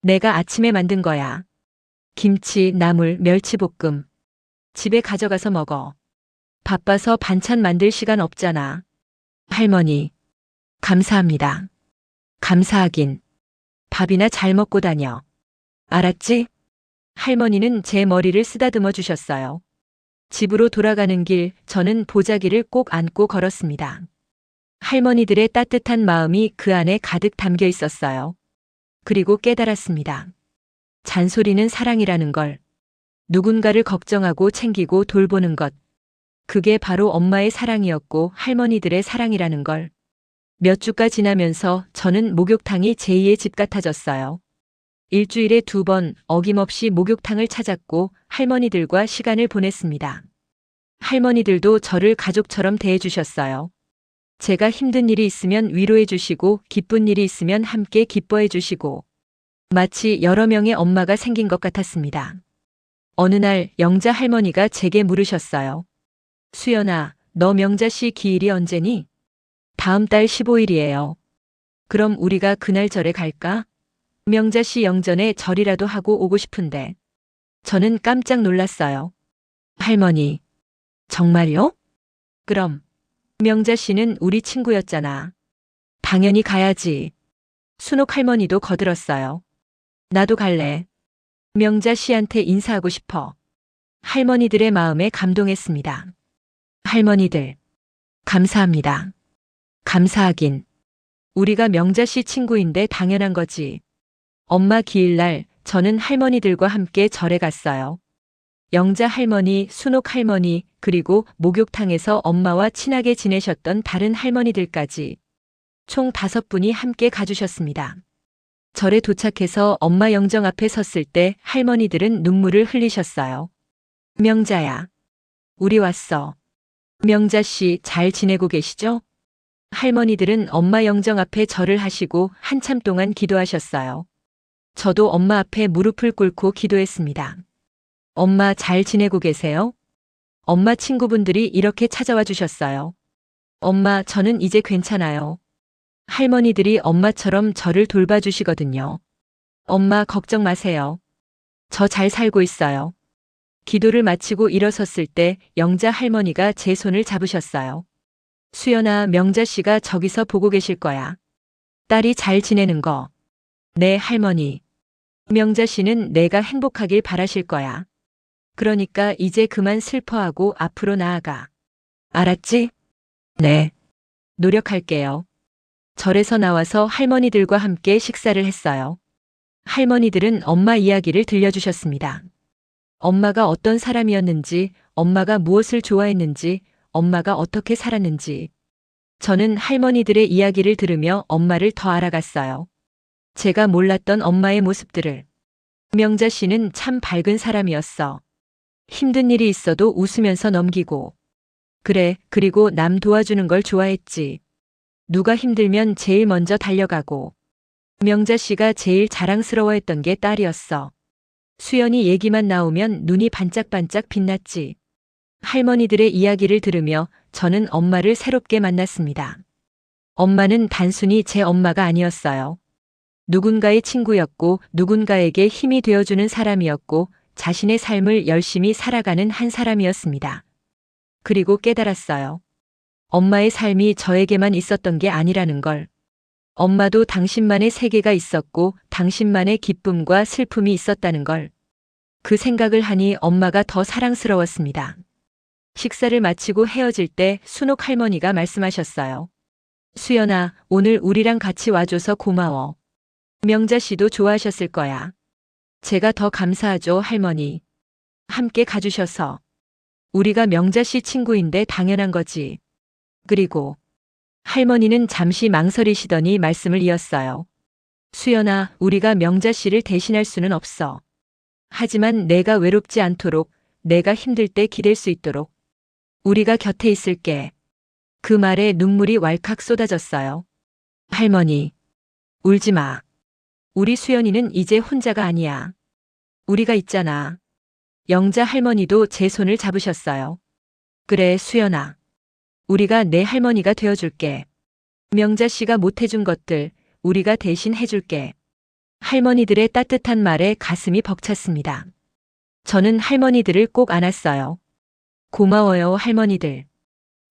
내가 아침에 만든 거야. 김치, 나물, 멸치볶음. 집에 가져가서 먹어. 바빠서 반찬 만들 시간 없잖아. 할머니, 감사합니다. 감사하긴. 밥이나 잘 먹고 다녀. 알았지? 할머니는 제 머리를 쓰다듬어 주셨어요. 집으로 돌아가는 길, 저는 보자기를 꼭 안고 걸었습니다. 할머니들의 따뜻한 마음이 그 안에 가득 담겨 있었어요. 그리고 깨달았습니다. 잔소리는 사랑이라는 걸. 누군가를 걱정하고 챙기고 돌보는 것. 그게 바로 엄마의 사랑이었고 할머니들의 사랑이라는 걸. 몇 주가 지나면서 저는 목욕탕이 제2의 집 같아졌어요. 일주일에 2번 어김없이 목욕탕을 찾았고 할머니들과 시간을 보냈습니다. 할머니들도 저를 가족처럼 대해주셨어요. 제가 힘든 일이 있으면 위로해 주시고 기쁜 일이 있으면 함께 기뻐해 주시고 마치 여러 명의 엄마가 생긴 것 같았습니다. 어느 날 영자 할머니가 제게 물으셨어요. 수연아, 너 명자 씨 기일이 언제니? 다음 달 15일이에요. 그럼 우리가 그날 절에 갈까? 명자 씨 영전에 절이라도 하고 오고 싶은데. 저는 깜짝 놀랐어요. 할머니, 정말요? 그럼 명자 씨는 우리 친구였잖아. 당연히 가야지. 순옥 할머니도 거들었어요. 나도 갈래. 명자 씨한테 인사하고 싶어. 할머니들의 마음에 감동했습니다. 할머니들, 감사합니다. 감사하긴. 우리가 명자 씨 친구인데 당연한 거지. 엄마 기일날 저는 할머니들과 함께 절에 갔어요. 영자 할머니, 순옥 할머니, 그리고 목욕탕에서 엄마와 친하게 지내셨던 다른 할머니들까지 총 5분이 함께 가주셨습니다. 절에 도착해서 엄마 영정 앞에 섰을 때 할머니들은 눈물을 흘리셨어요. 명자야, 우리 왔어. 명자 씨 잘 지내고 계시죠? 할머니들은 엄마 영정 앞에 절을 하시고 한참 동안 기도하셨어요. 저도 엄마 앞에 무릎을 꿇고 기도했습니다. 엄마 잘 지내고 계세요? 엄마 친구분들이 이렇게 찾아와 주셨어요. 엄마, 저는 이제 괜찮아요. 할머니들이 엄마처럼 저를 돌봐주시거든요. 엄마 걱정 마세요. 저 잘 살고 있어요. 기도를 마치고 일어섰을 때 영자 할머니가 제 손을 잡으셨어요. 수연아, 명자 씨가 저기서 보고 계실 거야. 딸이 잘 지내는 거. 네, 할머니. 명자 씨는 내가 행복하길 바라실 거야. 그러니까 이제 그만 슬퍼하고 앞으로 나아가. 알았지? 네. 노력할게요. 절에서 나와서 할머니들과 함께 식사를 했어요. 할머니들은 엄마 이야기를 들려주셨습니다. 엄마가 어떤 사람이었는지, 엄마가 무엇을 좋아했는지, 엄마가 어떻게 살았는지. 저는 할머니들의 이야기를 들으며 엄마를 더 알아갔어요. 제가 몰랐던 엄마의 모습들을. 명자 씨는 참 밝은 사람이었어. 힘든 일이 있어도 웃으면서 넘기고. 그래, 그리고 남 도와주는 걸 좋아했지. 누가 힘들면 제일 먼저 달려가고. 명자 씨가 제일 자랑스러워했던 게 딸이었어. 수연이 얘기만 나오면 눈이 반짝반짝 빛났지. 할머니들의 이야기를 들으며 저는 엄마를 새롭게 만났습니다. 엄마는 단순히 제 엄마가 아니었어요. 누군가의 친구였고 누군가에게 힘이 되어주는 사람이었고 자신의 삶을 열심히 살아가는 한 사람이었습니다. 그리고 깨달았어요. 엄마의 삶이 저에게만 있었던 게 아니라는 걸. 엄마도 당신만의 세계가 있었고 당신만의 기쁨과 슬픔이 있었다는 걸. 그 생각을 하니 엄마가 더 사랑스러웠습니다. 식사를 마치고 헤어질 때 순옥 할머니가 말씀하셨어요. 수연아, 오늘 우리랑 같이 와줘서 고마워. 명자 씨도 좋아하셨을 거야. 제가 더 감사하죠, 할머니. 함께 가주셔서. 우리가 명자 씨 친구인데 당연한 거지. 그리고 할머니는 잠시 망설이시더니 말씀을 이었어요. 수연아, 우리가 명자 씨를 대신할 수는 없어. 하지만 내가 외롭지 않도록, 내가 힘들 때 기댈 수 있도록 우리가 곁에 있을게. 그 말에 눈물이 왈칵 쏟아졌어요. 할머니, 울지 마. 우리 수연이는 이제 혼자가 아니야. 우리가 있잖아. 영자 할머니도 제 손을 잡으셨어요. 그래, 수연아. 우리가 내 할머니가 되어줄게. 명자 씨가 못해준 것들 우리가 대신 해줄게. 할머니들의 따뜻한 말에 가슴이 벅찼습니다. 저는 할머니들을 꼭 안았어요. 고마워요, 할머니들.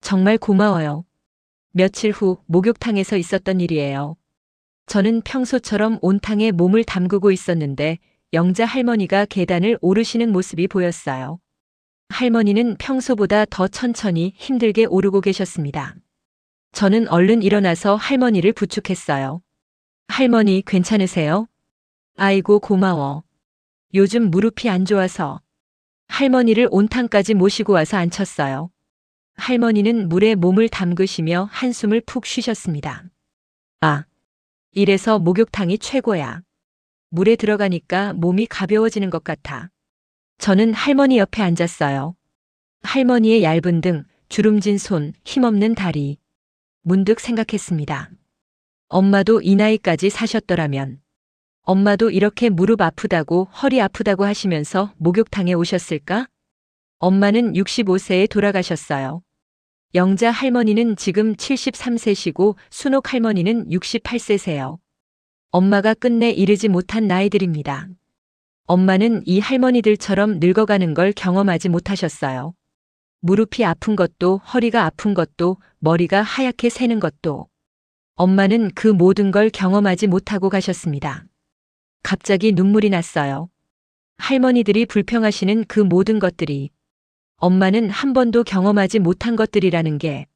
정말 고마워요. 며칠 후 목욕탕에서 있었던 일이에요. 저는 평소처럼 온탕에 몸을 담그고 있었는데 영자 할머니가 계단을 오르시는 모습이 보였어요. 할머니는 평소보다 더 천천히 힘들게 오르고 계셨습니다. 저는 얼른 일어나서 할머니를 부축했어요. 할머니 괜찮으세요? 아이고 고마워. 요즘 무릎이 안 좋아서. 할머니를 온탕까지 모시고 와서 앉혔어요. 할머니는 물에 몸을 담그시며 한숨을 푹 쉬셨습니다. 아, 이래서 목욕탕이 최고야. 물에 들어가니까 몸이 가벼워지는 것 같아. 저는 할머니 옆에 앉았어요. 할머니의 얇은 등, 주름진 손, 힘없는 다리. 문득 생각했습니다. 엄마도 이 나이까지 사셨더라면 엄마도 이렇게 무릎 아프다고 허리 아프다고 하시면서 목욕탕에 오셨을까? 엄마는 65세에 돌아가셨어요. 영자 할머니는 지금 73세시고 순옥 할머니는 68세세요. 엄마가 끝내 이르지 못한 나이들입니다. 엄마는 이 할머니들처럼 늙어가는 걸 경험하지 못하셨어요. 무릎이 아픈 것도, 허리가 아픈 것도, 머리가 하얗게 새는 것도. 엄마는 그 모든 걸 경험하지 못하고 가셨습니다. 갑자기 눈물이 났어요. 할머니들이 불평하시는 그 모든 것들이 엄마는 한 번도 경험하지 못한 것들이라는 게.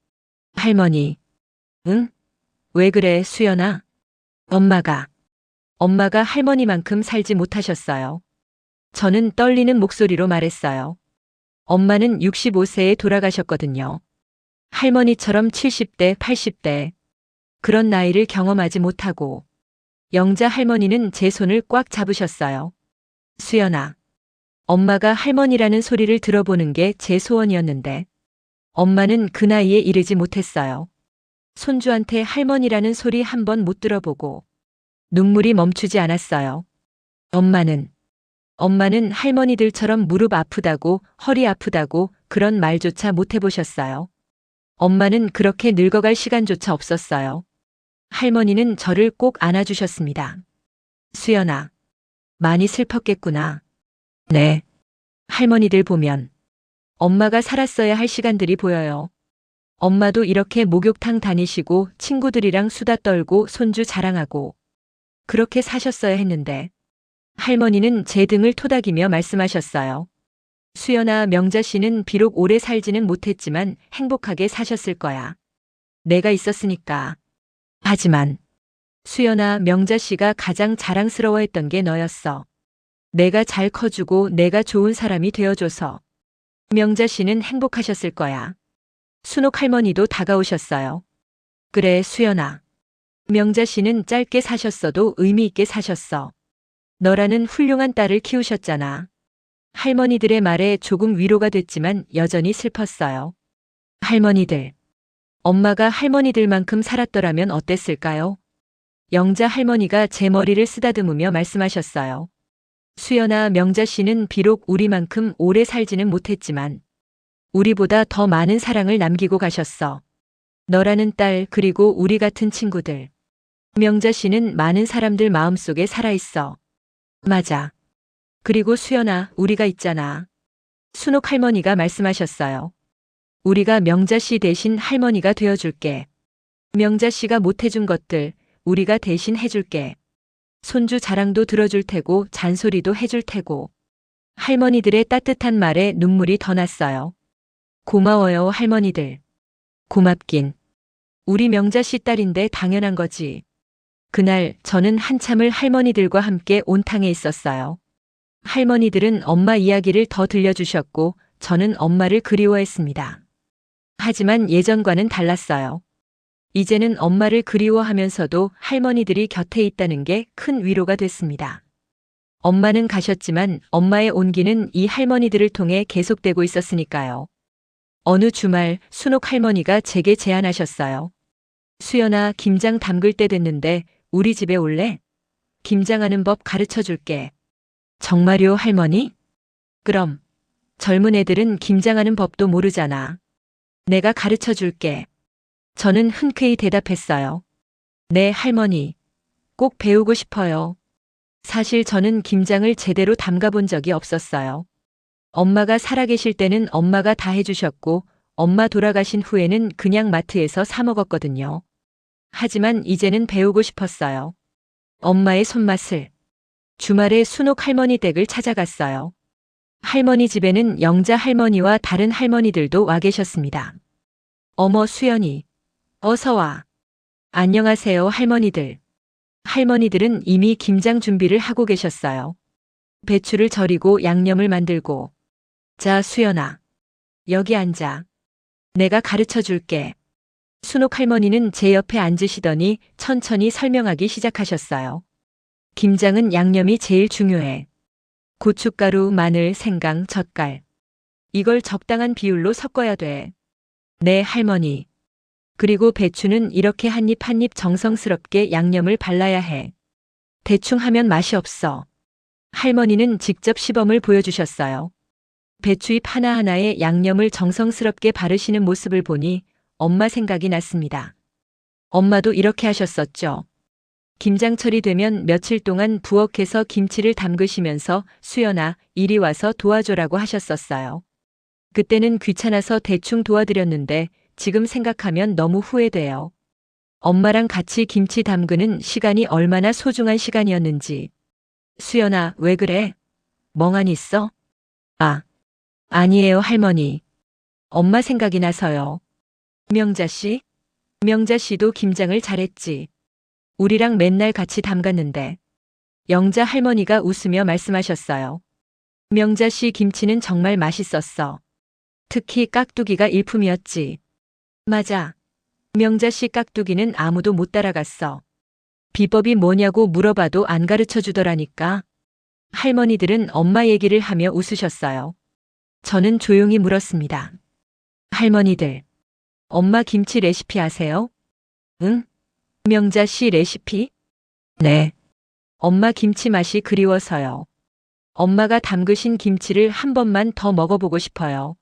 할머니. 응? 왜 그래, 수연아? 엄마가 할머니만큼 살지 못하셨어요. 저는 떨리는 목소리로 말했어요. 엄마는 65세에 돌아가셨거든요. 할머니처럼 70대, 80대. 그런 나이를 경험하지 못하고. 영자 할머니는 제 손을 꽉 잡으셨어요. 수연아. 엄마가 할머니라는 소리를 들어보는 게 제 소원이었는데 엄마는 그 나이에 이르지 못했어요. 손주한테 할머니라는 소리 한 번 못 들어보고 눈물이 멈추지 않았어요. 엄마는 할머니들처럼 무릎 아프다고, 허리 아프다고 그런 말조차 못 해보셨어요. 엄마는 그렇게 늙어갈 시간조차 없었어요. 할머니는 저를 꼭 안아주셨습니다. 수연아, 많이 슬펐겠구나. 네. 할머니들 보면 엄마가 살았어야 할 시간들이 보여요. 엄마도 이렇게 목욕탕 다니시고 친구들이랑 수다 떨고 손주 자랑하고 그렇게 사셨어야 했는데 할머니는 제 등을 토닥이며 말씀하셨어요. 수연아, 명자 씨는 비록 오래 살지는 못했지만 행복하게 사셨을 거야. 내가 있었으니까. 하지만 수연아, 명자 씨가 가장 자랑스러워했던 게 너였어. 내가 잘 커주고 내가 좋은 사람이 되어줘서. 명자 씨는 행복하셨을 거야. 순옥 할머니도 다가오셨어요. 그래, 수연아. 명자 씨는 짧게 사셨어도 의미 있게 사셨어. 너라는 훌륭한 딸을 키우셨잖아. 할머니들의 말에 조금 위로가 됐지만 여전히 슬펐어요. 할머니들. 엄마가 할머니들만큼 살았더라면 어땠을까요? 영자 할머니가 제 머리를 쓰다듬으며 말씀하셨어요. 수연아, 명자 씨는 비록 우리만큼 오래 살지는 못했지만 우리보다 더 많은 사랑을 남기고 가셨어. 너라는 딸 그리고 우리 같은 친구들. 명자 씨는 많은 사람들 마음속에 살아있어. 맞아. 그리고 수연아, 우리가 있잖아. 순옥 할머니가 말씀하셨어요. 우리가 명자 씨 대신 할머니가 되어줄게. 명자 씨가 못해준 것들 우리가 대신 해줄게. 손주 자랑도 들어줄 테고 잔소리도 해줄 테고. 할머니들의 따뜻한 말에 눈물이 더 났어요. 고마워요, 할머니들. 고맙긴. 우리 명자 씨 딸인데 당연한 거지. 그날 저는 한참을 할머니들과 함께 온탕에 있었어요. 할머니들은 엄마 이야기를 더 들려주셨고 저는 엄마를 그리워했습니다. 하지만 예전과는 달랐어요. 이제는 엄마를 그리워하면서도 할머니들이 곁에 있다는 게 큰 위로가 됐습니다. 엄마는 가셨지만 엄마의 온기는 이 할머니들을 통해 계속되고 있었으니까요. 어느 주말 순옥 할머니가 제게 제안하셨어요. 수연아, 김장 담글 때 됐는데 우리 집에 올래? 김장하는 법 가르쳐 줄게. 정말요, 할머니? 그럼. 젊은 애들은 김장하는 법도 모르잖아. 내가 가르쳐 줄게. 저는 흔쾌히 대답했어요. 네, 할머니. 꼭 배우고 싶어요. 사실 저는 김장을 제대로 담가본 적이 없었어요. 엄마가 살아계실 때는 엄마가 다 해주셨고 엄마 돌아가신 후에는 그냥 마트에서 사 먹었거든요. 하지만 이제는 배우고 싶었어요. 엄마의 손맛을. 주말에 순옥 할머니 댁을 찾아갔어요. 할머니 집에는 영자 할머니와 다른 할머니들도 와 계셨습니다. 어머, 수연이. 어서 와. 안녕하세요, 할머니들. 할머니들은 이미 김장 준비를 하고 계셨어요. 배추를 절이고 양념을 만들고. 자, 수연아. 여기 앉아. 내가 가르쳐 줄게. 순옥 할머니는 제 옆에 앉으시더니 천천히 설명하기 시작하셨어요. 김장은 양념이 제일 중요해. 고춧가루, 마늘, 생강, 젓갈. 이걸 적당한 비율로 섞어야 돼. 네, 할머니. 그리고 배추는 이렇게 한 입 한 입 정성스럽게 양념을 발라야 해. 대충 하면 맛이 없어. 할머니는 직접 시범을 보여주셨어요. 배추잎 하나하나에 양념을 정성스럽게 바르시는 모습을 보니 엄마 생각이 났습니다. 엄마도 이렇게 하셨었죠. 김장철이 되면 며칠 동안 부엌에서 김치를 담그시면서 수연아, 이리 와서 도와줘라고 하셨었어요. 그때는 귀찮아서 대충 도와드렸는데 지금 생각하면 너무 후회돼요. 엄마랑 같이 김치 담그는 시간이 얼마나 소중한 시간이었는지. 수연아, 왜 그래? 멍하니 있어? 아, 아니에요, 할머니. 엄마 생각이 나서요. 명자 씨? 명자 씨도 김장을 잘했지. 우리랑 맨날 같이 담갔는데. 영자 할머니가 웃으며 말씀하셨어요. 명자 씨 김치는 정말 맛있었어. 특히 깍두기가 일품이었지. 맞아. 명자 씨 깍두기는 아무도 못 따라갔어. 비법이 뭐냐고 물어봐도 안 가르쳐 주더라니까. 할머니들은 엄마 얘기를 하며 웃으셨어요. 저는 조용히 물었습니다. 할머니들, 엄마 김치 레시피 아세요? 응? 명자 씨 레시피? 네. 엄마 김치 맛이 그리워서요. 엄마가 담그신 김치를 한 번만 더 먹어보고 싶어요.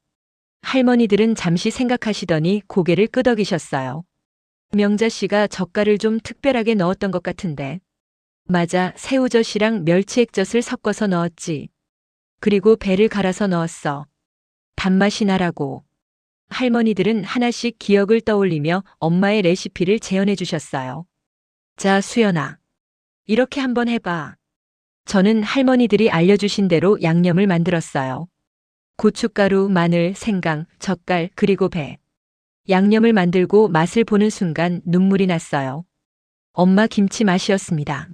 할머니들은 잠시 생각하시더니 고개를 끄덕이셨어요. 명자 씨가 젓갈을 좀 특별하게 넣었던 것 같은데. 맞아, 새우젓이랑 멸치액젓을 섞어서 넣었지. 그리고 배를 갈아서 넣었어. 단맛이 나라고. 할머니들은 하나씩 기억을 떠올리며 엄마의 레시피를 재현해 주셨어요. 자, 수연아. 이렇게 한번 해봐. 저는 할머니들이 알려주신 대로 양념을 만들었어요. 고춧가루, 마늘, 생강, 젓갈, 그리고 배. 양념을 만들고 맛을 보는 순간 눈물이 났어요. 엄마 김치 맛이었습니다.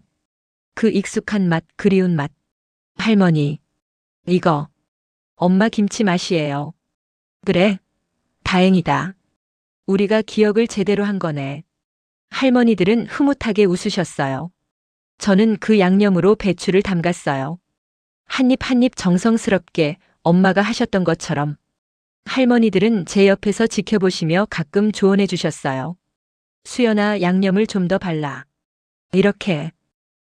그 익숙한 맛, 그리운 맛. 할머니, 이거 엄마 김치 맛이에요. 그래? 다행이다. 우리가 기억을 제대로 한 거네. 할머니들은 흐뭇하게 웃으셨어요. 저는 그 양념으로 배추를 담갔어요. 한 입 한 입 정성스럽게 엄마가 하셨던 것처럼. 할머니들은 제 옆에서 지켜보시며 가끔 조언해 주셨어요. 수연아, 양념을 좀 더 발라. 이렇게.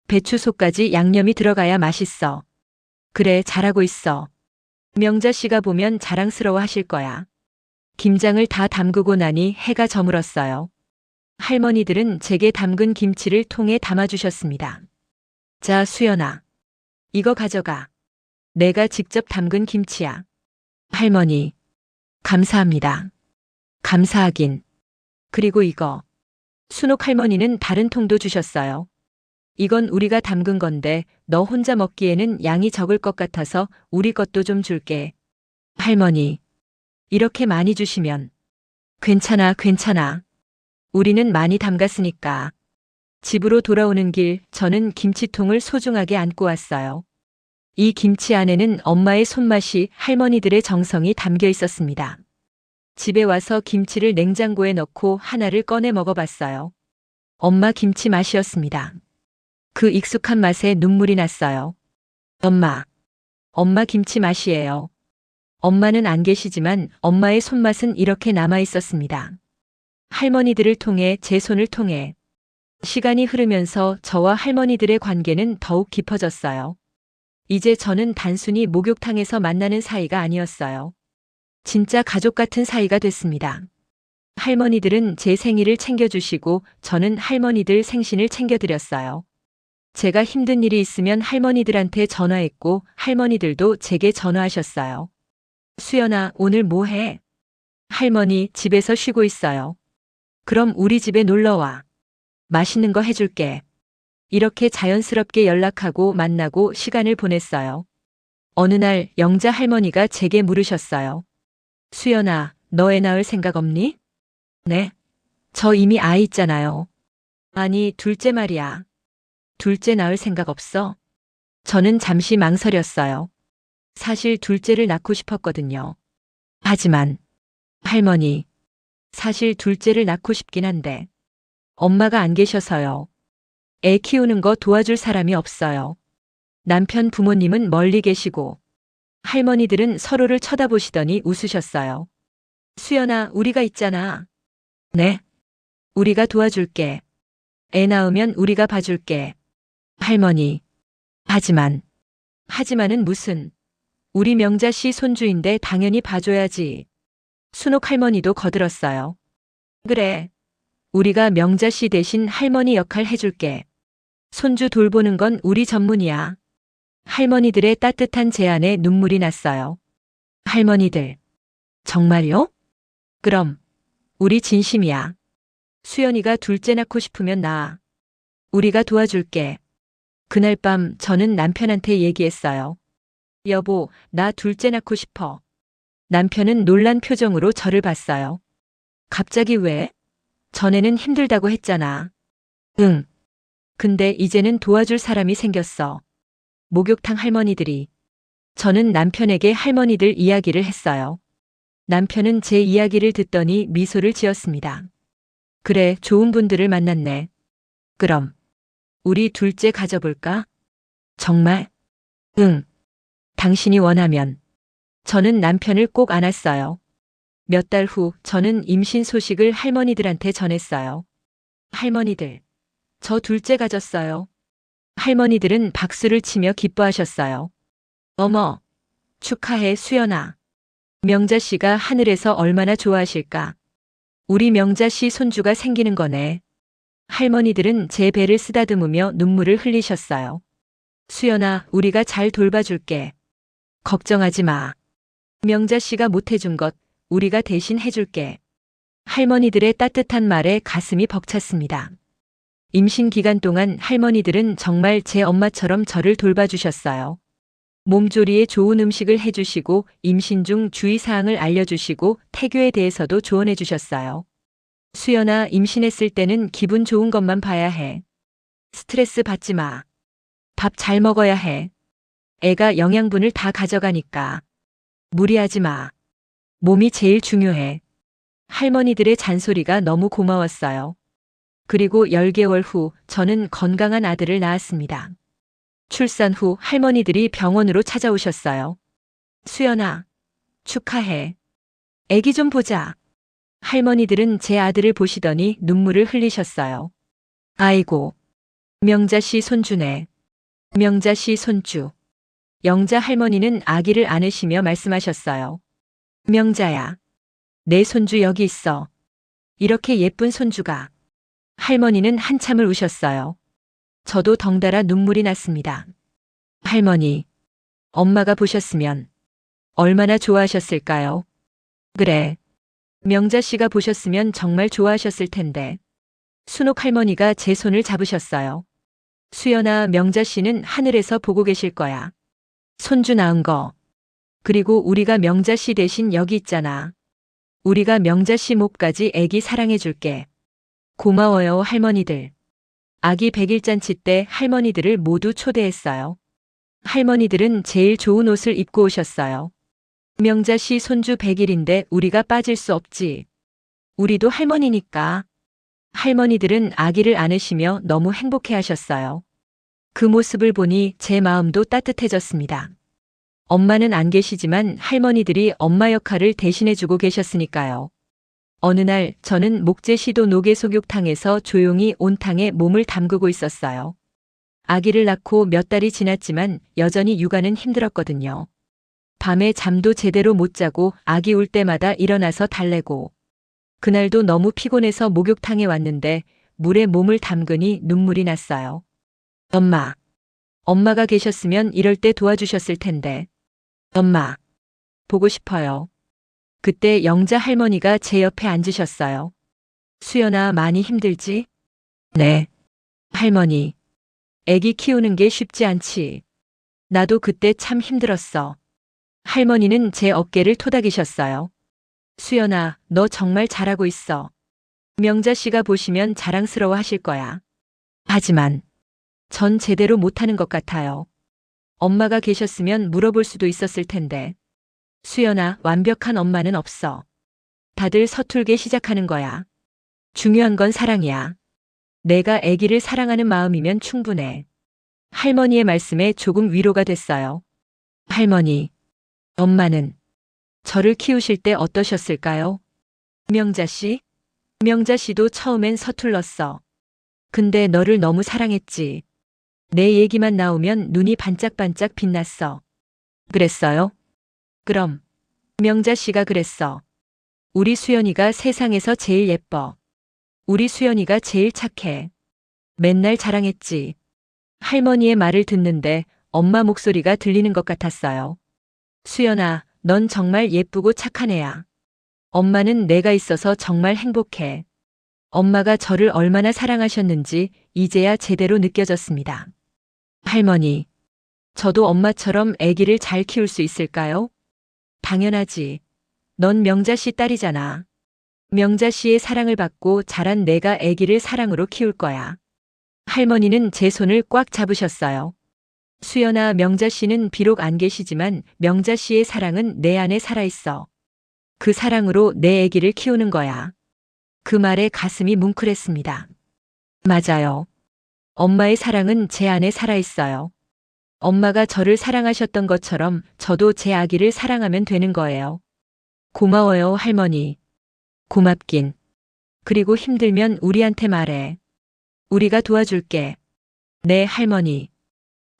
배추속까지 양념이 들어가야 맛있어. 그래, 잘하고 있어. 명자 씨가 보면 자랑스러워 하실 거야. 김장을 다 담그고 나니 해가 저물었어요. 할머니들은 제게 담근 김치를 통에 담아주셨습니다. 자, 수연아. 이거 가져가. 내가 직접 담근 김치야. 할머니. 감사합니다. 감사하긴. 그리고 이거. 순옥 할머니는 다른 통도 주셨어요. 이건 우리가 담근 건데 너 혼자 먹기에는 양이 적을 것 같아서 우리 것도 좀 줄게. 할머니. 이렇게 많이 주시면. 괜찮아, 괜찮아. 우리는 많이 담갔으니까. 집으로 돌아오는 길 저는 김치통을 소중하게 안고 왔어요. 이 김치 안에는 엄마의 손맛이, 할머니들의 정성이 담겨 있었습니다. 집에 와서 김치를 냉장고에 넣고 하나를 꺼내 먹어봤어요. 엄마 김치 맛이었습니다. 그 익숙한 맛에 눈물이 났어요. 엄마 김치 맛이에요. 엄마는 안 계시지만 엄마의 손맛은 이렇게 남아 있었습니다. 할머니들을 통해, 제 손을 통해. 시간이 흐르면서 저와 할머니들의 관계는 더욱 깊어졌어요. 이제 저는 단순히 목욕탕에서 만나는 사이가 아니었어요. 진짜 가족 같은 사이가 됐습니다. 할머니들은 제 생일을 챙겨주시고 저는 할머니들 생신을 챙겨드렸어요. 제가 힘든 일이 있으면 할머니들한테 전화했고 할머니들도 제게 전화하셨어요. 수연아, 오늘 뭐 해? 할머니, 집에서 쉬고 있어요. 그럼 우리 집에 놀러와. 맛있는 거 해줄게. 이렇게 자연스럽게 연락하고 만나고 시간을 보냈어요. 어느 날 영자 할머니가 제게 물으셨어요. 수연아, 너 애 낳을 생각 없니? 네. 저 이미 아이 있잖아요. 아니, 둘째 말이야. 둘째 낳을 생각 없어? 저는 잠시 망설였어요. 사실 둘째를 낳고 싶었거든요. 하지만, 할머니, 사실 둘째를 낳고 싶긴 한데, 엄마가 안 계셔서요. 애 키우는 거 도와줄 사람이 없어요. 남편 부모님은 멀리 계시고, 할머니들은 서로를 쳐다보시더니 웃으셨어요. 수연아, 우리가 있잖아. 네. 우리가 도와줄게. 애 낳으면 우리가 봐줄게. 할머니. 하지만은 무슨. 우리 명자 씨 손주인데 당연히 봐줘야지. 순옥 할머니도 거들었어요. 그래. 우리가 명자 씨 대신 할머니 역할 해줄게. 손주 돌보는 건 우리 전문이야. 할머니들의 따뜻한 제안에 눈물이 났어요. 할머니들. 정말요? 그럼 우리 진심이야. 수연이가 둘째 낳고 싶으면 낳아. 우리가 도와줄게. 그날 밤 저는 남편한테 얘기했어요. 여보, 나 둘째 낳고 싶어. 남편은 놀란 표정으로 저를 봤어요. 갑자기 왜? 전에는 힘들다고 했잖아. 응. 근데 이제는 도와줄 사람이 생겼어. 목욕탕 할머니들이. 저는 남편에게 할머니들 이야기를 했어요. 남편은 제 이야기를 듣더니 미소를 지었습니다. 그래, 좋은 분들을 만났네. 그럼 우리 둘째 가져볼까? 정말? 응. 당신이 원하면. 저는 남편을 꼭 안았어요. 몇 달 후 저는 임신 소식을 할머니들한테 전했어요. 할머니들, 저 둘째 가졌어요. 할머니들은 박수를 치며 기뻐하셨어요. 어머, 축하해, 수연아. 명자 씨가 하늘에서 얼마나 좋아하실까? 우리 명자 씨 손주가 생기는 거네. 할머니들은 제 배를 쓰다듬으며 눈물을 흘리셨어요. 수연아, 우리가 잘 돌봐줄게. 걱정하지 마. 명자 씨가 못해준 것 우리가 대신 해줄게. 할머니들의 따뜻한 말에 가슴이 벅찼습니다. 임신 기간 동안 할머니들은 정말 제 엄마처럼 저를 돌봐주셨어요. 몸조리에 좋은 음식을 해주시고 임신 중 주의사항을 알려주시고 태교에 대해서도 조언해 주셨어요. 수연아, 임신했을 때는 기분 좋은 것만 봐야 해. 스트레스 받지 마. 밥 잘 먹어야 해. 애가 영양분을 다 가져가니까. 무리하지 마. 몸이 제일 중요해. 할머니들의 잔소리가 너무 고마웠어요. 그리고 10개월 후 저는 건강한 아들을 낳았습니다. 출산 후 할머니들이 병원으로 찾아오셨어요. 수연아, 축하해. 애기 좀 보자. 할머니들은 제 아들을 보시더니 눈물을 흘리셨어요. 아이고, 명자 씨 손주네. 명자 씨 손주. 영자 할머니는 아기를 안으시며 말씀하셨어요. 명자야, 내 손주 여기 있어. 이렇게 예쁜 손주가. 할머니는 한참을 우셨어요. 저도 덩달아 눈물이 났습니다. 할머니, 엄마가 보셨으면 얼마나 좋아하셨을까요? 그래. 명자 씨가 보셨으면 정말 좋아하셨을 텐데. 순옥 할머니가 제 손을 잡으셨어요. 수연아, 명자 씨는 하늘에서 보고 계실 거야. 손주 낳은 거. 그리고 우리가 명자 씨 대신 여기 있잖아. 우리가 명자 씨 목까지 애기 사랑해 줄게. 고마워요, 할머니들. 아기 100일잔치 때 할머니들을 모두 초대했어요. 할머니들은 제일 좋은 옷을 입고 오셨어요. 명자 씨 손주 100일인데 우리가 빠질 수 없지. 우리도 할머니니까. 할머니들은 아기를 안으시며 너무 행복해 하셨어요. 그 모습을 보니 제 마음도 따뜻해졌습니다. 엄마는 안 계시지만 할머니들이 엄마 역할을 대신해주고 계셨으니까요. 어느 날 저는 목재시도 노계속욕탕에서 조용히 온탕에 몸을 담그고 있었어요. 아기를 낳고 몇 달이 지났지만 여전히 육아는 힘들었거든요. 밤에 잠도 제대로 못 자고 아기 울 때마다 일어나서 달래고. 그날도 너무 피곤해서 목욕탕에 왔는데 물에 몸을 담그니 눈물이 났어요. 엄마. 엄마가 계셨으면 이럴 때 도와주셨을 텐데. 엄마. 보고 싶어요. 그때 영자 할머니가 제 옆에 앉으셨어요. 수연아, 많이 힘들지? 네. 할머니. 애기 키우는 게 쉽지 않지. 나도 그때 참 힘들었어. 할머니는 제 어깨를 토닥이셨어요. 수연아, 너 정말 잘하고 있어. 명자 씨가 보시면 자랑스러워 하실 거야. 하지만 전 제대로 못하는 것 같아요. 엄마가 계셨으면 물어볼 수도 있었을 텐데. 수연아, 완벽한 엄마는 없어. 다들 서툴게 시작하는 거야. 중요한 건 사랑이야. 내가 아기를 사랑하는 마음이면 충분해. 할머니의 말씀에 조금 위로가 됐어요. 할머니, 엄마는 저를 키우실 때 어떠셨을까요? 명자 씨? 명자 씨도 처음엔 서툴렀어. 근데 너를 너무 사랑했지. 내 얘기만 나오면 눈이 반짝반짝 빛났어. 그랬어요? 그럼 명자 씨가 그랬어. 우리 수연이가 세상에서 제일 예뻐. 우리 수연이가 제일 착해. 맨날 자랑했지. 할머니의 말을 듣는데 엄마 목소리가 들리는 것 같았어요. 수연아, 넌 정말 예쁘고 착한 애야. 엄마는 내가 있어서 정말 행복해. 엄마가 저를 얼마나 사랑하셨는지 이제야 제대로 느껴졌습니다. 할머니, 저도 엄마처럼 아기를 잘 키울 수 있을까요? 당연하지. 넌 명자 씨 딸이잖아. 명자 씨의 사랑을 받고 자란 내가 아기를 사랑으로 키울 거야. 할머니는 제 손을 꽉 잡으셨어요. 수연아, 명자 씨는 비록 안 계시지만 명자 씨의 사랑은 내 안에 살아있어. 그 사랑으로 내 아기를 키우는 거야. 그 말에 가슴이 뭉클했습니다. 맞아요. 엄마의 사랑은 제 안에 살아있어요. 엄마가 저를 사랑하셨던 것처럼 저도 제 아기를 사랑하면 되는 거예요. 고마워요, 할머니. 고맙긴. 그리고 힘들면 우리한테 말해. 우리가 도와줄게. 네, 할머니.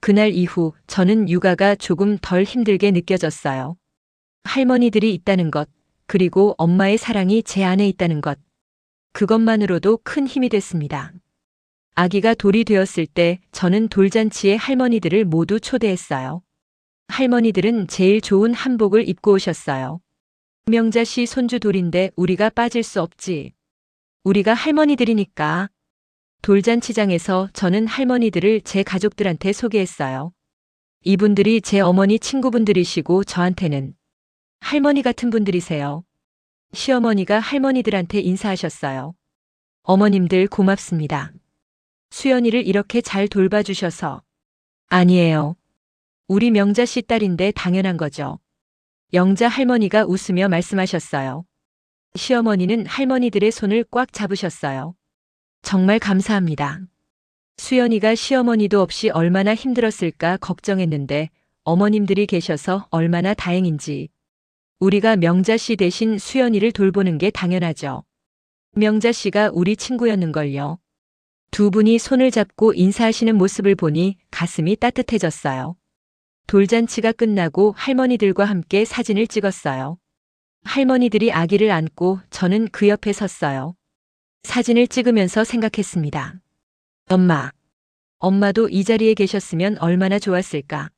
그날 이후 저는 육아가 조금 덜 힘들게 느껴졌어요. 할머니들이 있다는 것, 그리고 엄마의 사랑이 제 안에 있다는 것. 그것만으로도 큰 힘이 됐습니다. 아기가 돌이 되었을 때 저는 돌잔치에 할머니들을 모두 초대했어요. 할머니들은 제일 좋은 한복을 입고 오셨어요. 명자 씨 손주 돌인데 우리가 빠질 수 없지. 우리가 할머니들이니까. 돌잔치장에서 저는 할머니들을 제 가족들한테 소개했어요. 이분들이 제 어머니 친구분들이시고 저한테는 할머니 같은 분들이세요. 시어머니가 할머니들한테 인사하셨어요. 어머님들 고맙습니다. 수연이를 이렇게 잘 돌봐주셔서. 아니에요. 우리 명자 씨 딸인데 당연한 거죠. 영자 할머니가 웃으며 말씀하셨어요. 시어머니는 할머니들의 손을 꽉 잡으셨어요. 정말 감사합니다. 수연이가 시어머니도 없이 얼마나 힘들었을까 걱정했는데 어머님들이 계셔서 얼마나 다행인지. 우리가 명자 씨 대신 수연이를 돌보는 게 당연하죠. 명자 씨가 우리 친구였는걸요. 두 분이 손을 잡고 인사하시는 모습을 보니 가슴이 따뜻해졌어요. 돌잔치가 끝나고 할머니들과 함께 사진을 찍었어요. 할머니들이 아기를 안고 저는 그 옆에 섰어요. 사진을 찍으면서 생각했습니다. 엄마도 이 자리에 계셨으면 얼마나 좋았을까.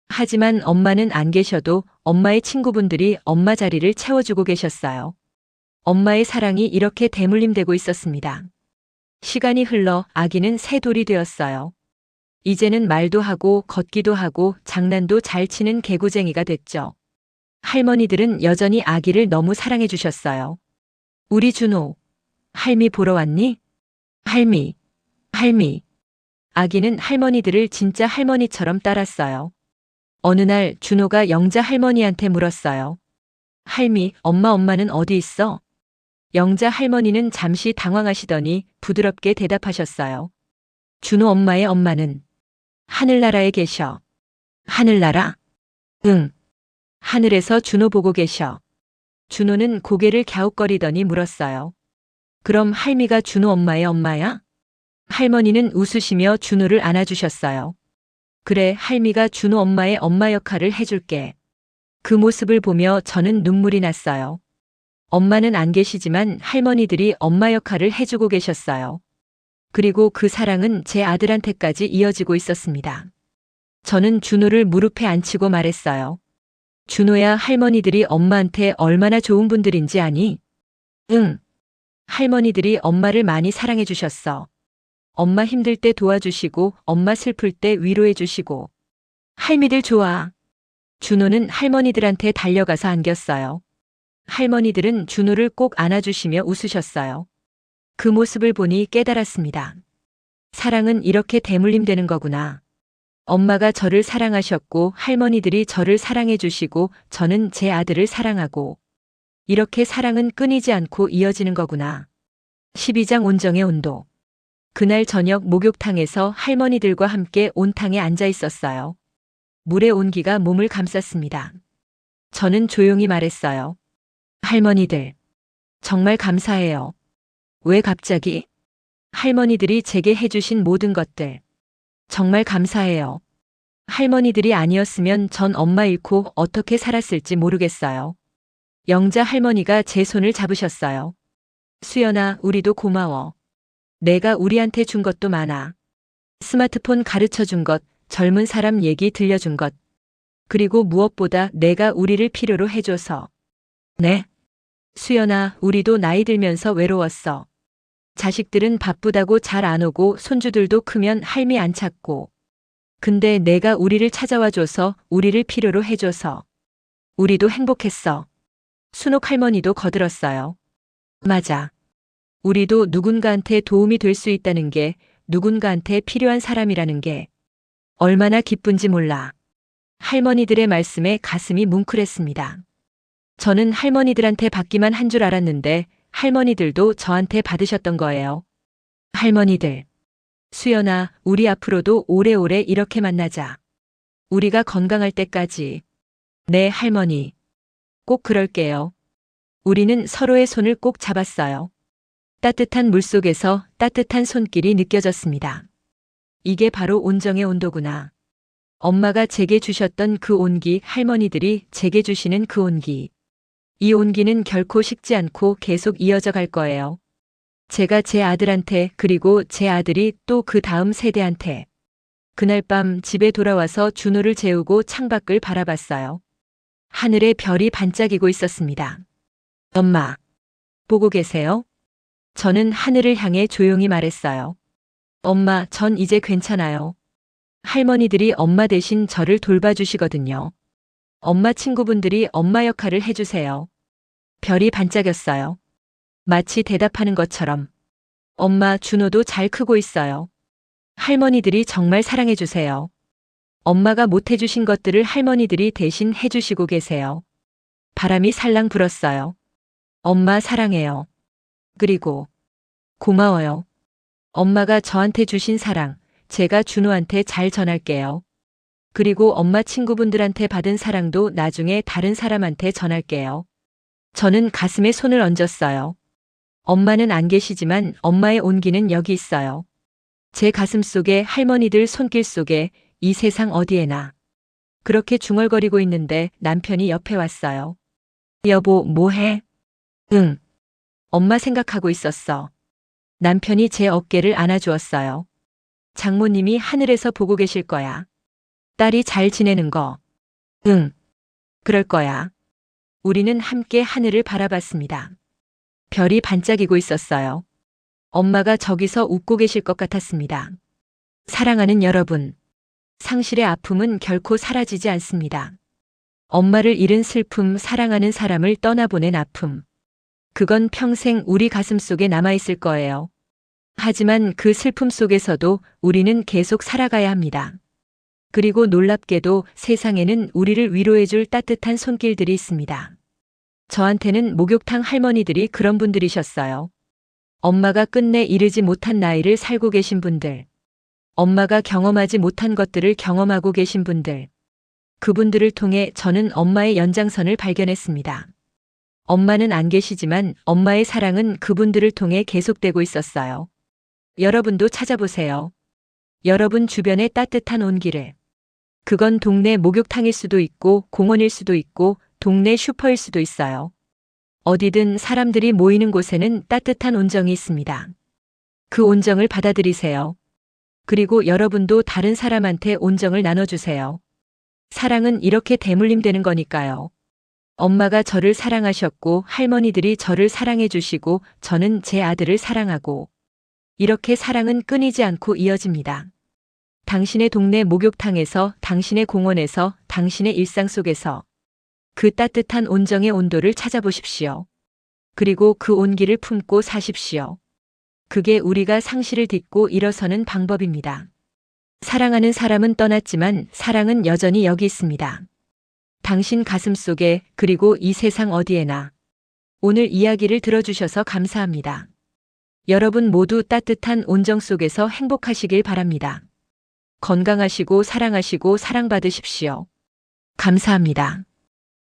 하지만 엄마는 안 계셔도 엄마의 친구분들이 엄마 자리를 채워주고 계셨어요. 엄마의 사랑이 이렇게 대물림되고 있었습니다. 시간이 흘러 아기는 새 돌이 되었어요. 이제는 말도 하고 걷기도 하고 장난도 잘 치는 개구쟁이가 됐죠. 할머니들은 여전히 아기를 너무 사랑해 주셨어요. 우리 준호, 할미 보러 왔니? 할미. 아기는 할머니들을 진짜 할머니처럼 따랐어요. 어느 날 준호가 영자 할머니한테 물었어요. 할미, 엄마는 어디 있어? 영자 할머니는 잠시 당황하시더니 부드럽게 대답하셨어요. 준호 엄마의 엄마는 하늘나라에 계셔. 하늘나라? 응. 하늘에서 준호 보고 계셔. 준호는 고개를 갸웃거리더니 물었어요. 그럼 할미가 준호 엄마의 엄마야? 할머니는 웃으시며 준호를 안아주셨어요. 그래, 할미가 준호 엄마의 엄마 역할을 해줄게. 그 모습을 보며 저는 눈물이 났어요. 엄마는 안 계시지만 할머니들이 엄마 역할을 해주고 계셨어요. 그리고 그 사랑은 제 아들한테까지 이어지고 있었습니다. 저는 준호를 무릎에 앉히고 말했어요. 준호야, 할머니들이 엄마한테 얼마나 좋은 분들인지 아니? 응. 할머니들이 엄마를 많이 사랑해 주셨어. 엄마 힘들 때 도와주시고 엄마 슬플 때 위로해 주시고. 할미들 좋아. 준호는 할머니들한테 달려가서 안겼어요. 할머니들은 준호를 꼭 안아주시며 웃으셨어요. 그 모습을 보니 깨달았습니다. 사랑은 이렇게 대물림되는 거구나. 엄마가 저를 사랑하셨고 할머니들이 저를 사랑해 주시고 저는 제 아들을 사랑하고. 이렇게 사랑은 끊이지 않고 이어지는 거구나. 12장 온정의 온도. 그날 저녁 목욕탕에서 할머니들과 함께 온탕에 앉아 있었어요. 물의 온기가 몸을 감쌌습니다. 저는 조용히 말했어요. 할머니들, 정말 감사해요. 왜 갑자기? 할머니들이 제게 해주신 모든 것들. 정말 감사해요. 할머니들이 아니었으면 전 엄마 잃고 어떻게 살았을지 모르겠어요. 영자 할머니가 제 손을 잡으셨어요. 수연아, 우리도 고마워. 내가 우리한테 준 것도 많아. 스마트폰 가르쳐 준 것, 젊은 사람 얘기 들려준 것. 그리고 무엇보다 내가 우리를 필요로 해줘서. 네. 수연아, 우리도 나이 들면서 외로웠어. 자식들은 바쁘다고 잘 안 오고 손주들도 크면 할미 안 찾고. 근데 내가 우리를 찾아와줘서 우리를 필요로 해줘서 우리도 행복했어. 순옥 할머니도 거들었어요. 맞아. 우리도 누군가한테 도움이 될 수 있다는 게, 누군가한테 필요한 사람이라는 게 얼마나 기쁜지 몰라. 할머니들의 말씀에 가슴이 뭉클했습니다. 저는 할머니들한테 받기만 한 줄 알았는데 할머니들도 저한테 받으셨던 거예요. 할머니들. 수연아, 우리 앞으로도 오래오래 이렇게 만나자. 우리가 건강할 때까지. 네, 할머니. 꼭 그럴게요. 우리는 서로의 손을 꼭 잡았어요. 따뜻한 물속에서 따뜻한 손길이 느껴졌습니다. 이게 바로 온정의 온도구나. 엄마가 제게 주셨던 그 온기, 할머니들이 제게 주시는 그 온기. 이 온기는 결코 식지 않고 계속 이어져 갈 거예요. 제가 제 아들한테, 그리고 제 아들이 또 그 다음 세대한테. 그날 밤 집에 돌아와서 준호를 재우고 창밖을 바라봤어요. 하늘에 별이 반짝이고 있었습니다. 엄마, 보고 계세요? 저는 하늘을 향해 조용히 말했어요. 엄마, 전 이제 괜찮아요. 할머니들이 엄마 대신 저를 돌봐주시거든요. 엄마 친구분들이 엄마 역할을 해주세요. 별이 반짝였어요. 마치 대답하는 것처럼. 엄마, 준호도 잘 크고 있어요. 할머니들이 정말 사랑해주세요. 엄마가 못해주신 것들을 할머니들이 대신 해주시고 계세요. 바람이 살랑 불었어요. 엄마 사랑해요. 그리고 고마워요. 엄마가 저한테 주신 사랑, 제가 준호한테 잘 전할게요. 그리고 엄마 친구분들한테 받은 사랑도 나중에 다른 사람한테 전할게요. 저는 가슴에 손을 얹었어요. 엄마는 안 계시지만 엄마의 온기는 여기 있어요. 제 가슴 속에, 할머니들 손길 속에, 이 세상 어디에나. 그렇게 중얼거리고 있는데 남편이 옆에 왔어요. 여보, 뭐해? 응. 엄마 생각하고 있었어. 남편이 제 어깨를 안아주었어요. 장모님이 하늘에서 보고 계실 거야. 딸이 잘 지내는 거. 응. 그럴 거야. 우리는 함께 하늘을 바라봤습니다. 별이 반짝이고 있었어요. 엄마가 저기서 웃고 계실 것 같았습니다. 사랑하는 여러분. 상실의 아픔은 결코 사라지지 않습니다. 엄마를 잃은 슬픔, 사랑하는 사람을 떠나보낸 아픔. 그건 평생 우리 가슴 속에 남아있을 거예요. 하지만 그 슬픔 속에서도 우리는 계속 살아가야 합니다. 그리고 놀랍게도 세상에는 우리를 위로해줄 따뜻한 손길들이 있습니다. 저한테는 목욕탕 할머니들이 그런 분들이셨어요. 엄마가 끝내 이르지 못한 나이를 살고 계신 분들. 엄마가 경험하지 못한 것들을 경험하고 계신 분들. 그분들을 통해 저는 엄마의 연장선을 발견했습니다. 엄마는 안 계시지만 엄마의 사랑은 그분들을 통해 계속되고 있었어요. 여러분도 찾아보세요. 여러분 주변의 따뜻한 온기를. 그건 동네 목욕탕일 수도 있고 공원일 수도 있고 동네 슈퍼일 수도 있어요. 어디든 사람들이 모이는 곳에는 따뜻한 온정이 있습니다. 그 온정을 받아들이세요. 그리고 여러분도 다른 사람한테 온정을 나눠주세요. 사랑은 이렇게 대물림되는 거니까요. 엄마가 저를 사랑하셨고 할머니들이 저를 사랑해 주시고 저는 제 아들을 사랑하고 이렇게 사랑은 끊이지 않고 이어집니다. 당신의 동네 목욕탕에서, 당신의 공원에서, 당신의 일상 속에서 그 따뜻한 온정의 온도를 찾아보십시오. 그리고 그 온기를 품고 사십시오. 그게 우리가 상실을 딛고 일어서는 방법입니다. 사랑하는 사람은 떠났지만 사랑은 여전히 여기 있습니다. 당신 가슴 속에, 그리고 이 세상 어디에나. 오늘 이야기를 들어주셔서 감사합니다. 여러분 모두 따뜻한 온정 속에서 행복하시길 바랍니다. 건강하시고 사랑하시고 사랑받으십시오. 감사합니다.